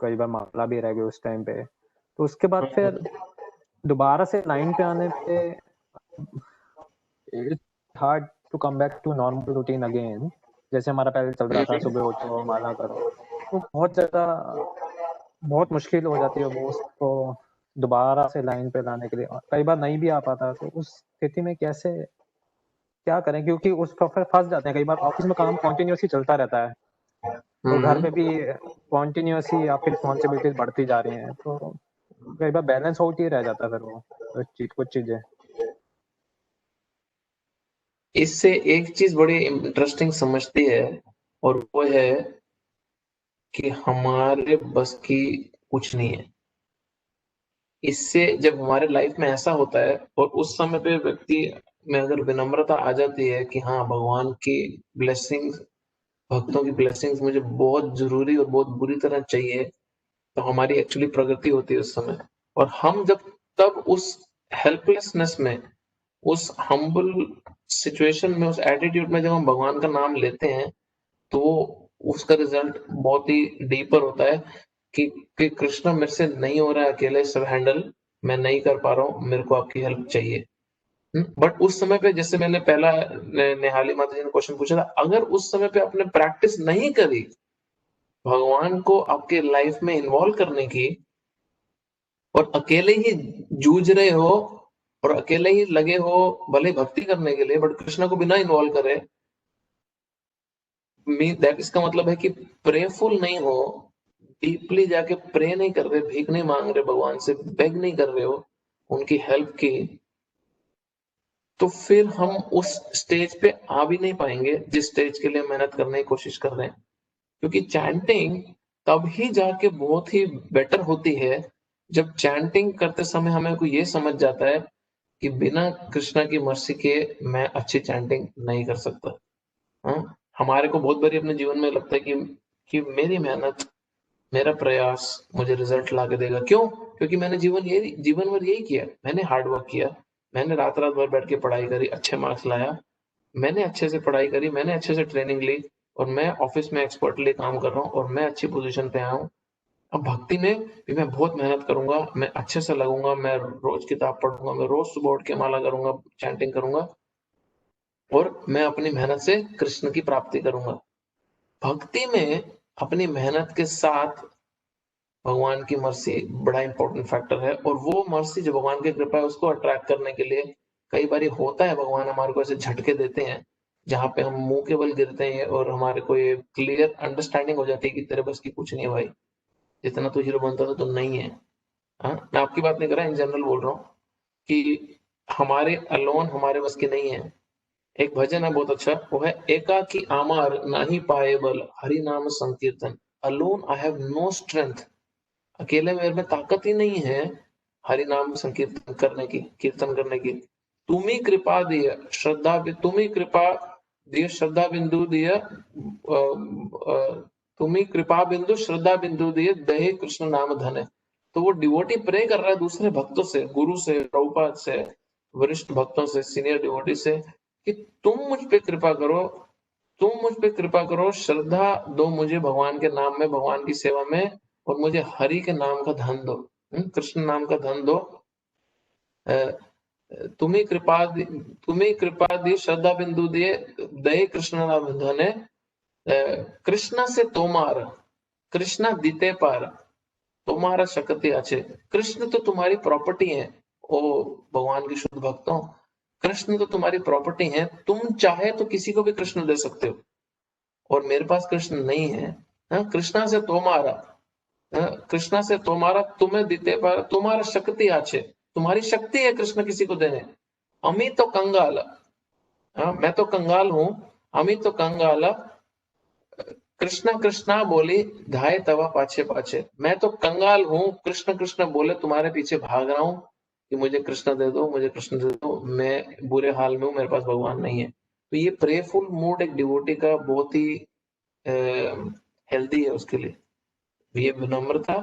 कई बार मामला भी रह गया उस टाइम पे, तो उसके बाद फिर दोबारा से लाइन पे आने पे it's hard to come back to normal routine again, जैसे हमारा पहले चल रहा था, सुबह उठो माला करो, तो बहुत मुश्किल हो जाती है वो उसको दोबारा से लाइन पे लाने के लिए, और कई बार नहीं भी आ पाता, तो उस स्थिति में कैसे क्या करें, क्योंकि उस पर फिर फंस जाते हैं, कई बार ऑफिस में काम कंटिन्यूअसली चलता रहता है और घर पे भी कंटिन्यूअसली आपकी रिस्पॉन्सिबिलिटीज बढ़ती जा रही हैं, तो कई बार बैलेंस आउट ही रह जाता है फिर वो कुछ चीजें। इससे एक चीज बड़ी इंटरेस्टिंग समझती है, और वो है कि हमारे बस की कुछ नहीं है। इससे जब हमारे लाइफ में ऐसा होता है और उस समय पे व्यक्ति में अगर विनम्रता आ जाती है कि हाँ, भगवान की ब्लेसिंग्स, भक्तों की ब्लेसिंग्स मुझे बहुत जरूरी और बहुत बुरी तरह चाहिए, तो हमारी एक्चुअली प्रगति होती है उस समय। और हम जब तब उस हेल्पलेसनेस में, उस हम्बल सिचुएशन में, उस एटीट्यूड में जब हम भगवान का नाम लेते हैं, तो उसका रिजल्ट बहुत ही डीपर होता है कि कृष्णा मेरे से नहीं हो रहा है अकेले सब हैंडल, मैं नहीं कर पा रहा हूँ, मेरे को आपकी हेल्प चाहिए। बट उस समय पे, जैसे मैंने पहला नेहाली माता जी ने क्वेश्चन पूछा था, अगर उस समय पे आपने प्रैक्टिस नहीं करी भगवान को आपके लाइफ में इन्वॉल्व करने की, और अकेले ही जूझ रहे हो और अकेले ही लगे हो भले भक्ति करने के लिए, बट कृष्णा को बिना इन्वॉल्व करे, दैट इसका मतलब है कि प्रेफुल नहीं हो, डीपली जाके प्रे नहीं कर रहे, भीख नहीं मांग रहे भगवान से, बेग नहीं कर रहे हो उनकी हेल्प की, तो फिर हम उस स्टेज पे आ भी नहीं पाएंगे जिस स्टेज के लिए मेहनत करने की कोशिश कर रहे हैं। क्योंकि चैंटिंग तब ही जाके बहुत ही बेटर होती है जब चैंटिंग करते समय हमें को ये समझ जाता है कि बिना कृष्णा की मर्सी के मैं अच्छी चैंटिंग नहीं कर सकता। हाँ, हमारे को बहुत बारी अपने जीवन में लगता है कि मेरी मेहनत, मेरा प्रयास मुझे रिजल्ट ला के देगा। क्यों? क्योंकि मैंने जीवन भर यही किया, मैंने हार्ड वर्क किया, मैंने रात रात भर बैठ के पढ़ाई करी, अच्छे मार्क्स लाया, मैंने अच्छे से पढ़ाई करी, मैंने अच्छे से ट्रेनिंग ली, और मैं ऑफिस में एक्सपर्टली काम कर रहा हूँ और मैं अच्छी पोजीशन पे आया हूँ। अब भक्ति में भी मैं बहुत मेहनत करूंगा, मैं अच्छे से लगूंगा, मैं रोज किताब पढ़ूंगा, मैं रोज सुबह उठ के माला करूंगा, चैंटिंग करूंगा, और मैं अपनी मेहनत से कृष्ण की प्राप्ति करूंगा। भक्ति में अपनी मेहनत के साथ भगवान की मर्सी बड़ा इंपॉर्टेंट फैक्टर है, और वो मर्सी जो भगवान की कृपा है उसको अट्रैक्ट करने के लिए कई बार होता है भगवान हमारे को ऐसे झटके देते हैं जहां पे हम मुंह के बल गिरते हैं और हमारे को ये क्लियर अंडरस्टैंडिंग हो जाती है कि तेरे बस की कुछ नहीं है भाई, जितना तू हीरो बनता था तो नहीं है। हाँ, मैं आपकी बात नहीं कर रहा, इन जनरल बोल रहा हूँ कि हमारे अलोन हमारे बस की नहीं है। एक भजन है बहुत अच्छा, वो है एका की आमार नाही पाए बल हरि नाम संकीर्तन, alone I have no strength, अकेले मेरे में ताकत ही नहीं है हरि नाम संकीर्तन करने की, कीर्तन करने की। तुम्ही कृपा दिय श्रद्धा, तुम्ही कृपा दिय श्रद्धा बिंदु दिय, तुम्ही कृपा बिंदु श्रद्धा बिंदु दिय दहे कृष्ण नाम धन है। तो वो डिवोटी प्रे कर रहा है दूसरे भक्तों से, गुरु से, प्रभुपाद से, वरिष्ठ भक्तों से, सीनियर डिवोटी से, कि तुम मुझ पे कृपा करो, तुम मुझ पे कृपा करो, श्रद्धा दो मुझे भगवान के नाम में, भगवान की सेवा में, और मुझे हरि के नाम का धन दो, कृष्ण नाम का धन दो। तुम्ही कृपा दी श्रद्धा बिंदु दिए दये कृष्ण नाम धने, कृष्ण से तोमार कृष्णा दीते पार तुम्हारा शक्ति अच्छे। कृष्ण तो तुम्हारी प्रॉपर्टी है, ओ भगवान के शुद्ध भक्तों, कृष्ण तो तुम्हारी प्रॉपर्टी है, तुम चाहे तो किसी को भी कृष्ण दे सकते हो, और मेरे पास कृष्ण नहीं है। कृष्णा से तोमारा, कृष्णा से तुम्हारा तुम्हें दीते पर तुम्हारा शक्ति आछे, तुम्हारी शक्ति है कृष्ण किसी को देने। अमी तो कंगाल, मैं तो कंगाल हूं, अमी तो कंगाल, कृष्णा कृष्णा बोली धाय तवा पाछे पाछे, मैं तो कंगाल हूं, कृष्ण कृष्ण बोले तुम्हारे पीछे भाग रहा हूं कि मुझे कृष्ण दे दो, मुझे कृष्ण दे दो, मैं बुरे हाल में हूं, मेरे पास भगवान नहीं है। तो ये प्रेफुल मूड एक डिवोटी का बहुत ही हेल्दी है उसके लिए, ये विनम्रता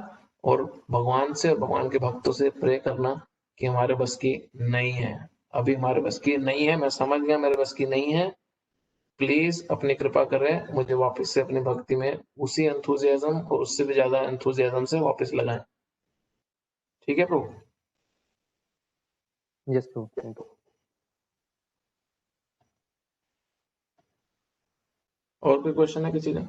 और भगवान से और भगवान के भक्तों से प्रे करना कि हमारे बस की नहीं है, अभी हमारे बस की नहीं है, मैं समझ गया मेरे बस की नहीं है। प्लीज अपनी कृपा करें, मुझे वापस से अपनी भक्ति में उसी एंथुजियाज्म और उससे भी ज्यादा एंथुजियाज्म से वापस लगाएं। ठीक है Prabhu? Yes Prabhu, thank you. और कोई क्वेश्चन है किसी का?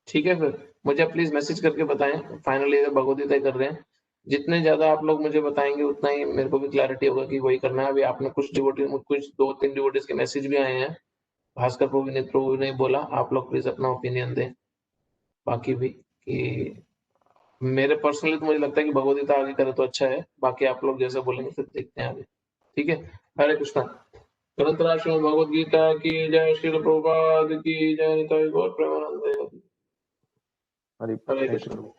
ठीक है, फिर मुझे प्लीज मैसेज करके बताएं। फाइनली भगवत गीता कर रहे हैं, जितने ज्यादा आप लोग मुझे बताएंगे उतना ही मेरे को भी क्लैरिटी होगा कि वही करना है। अभी आपने कुछ डिवोटी, कुछ 2-3 डिवोटीज के मैसेज भी आए हैं, भास्कर प्रभु, विनीत प्रभु ने बोला, आप लोग प्लीज अपना ओपिनियन दें। बाकी भी कि मेरे पर्सनली तो मुझे लगता है कि भगवत गीता आगे करे तो अच्छा है, बाकी आप लोग जैसे बोलेंगे फिर देखते हैं आगे। ठीक है, हरे कृष्णा। ग्रंथराज श्रीमद् भगवद गीता की जय, श्रील प्रभुपाद की जय, निताई गौर प्रेमानंद। हरे हरे थैंक कृष्णा। यू।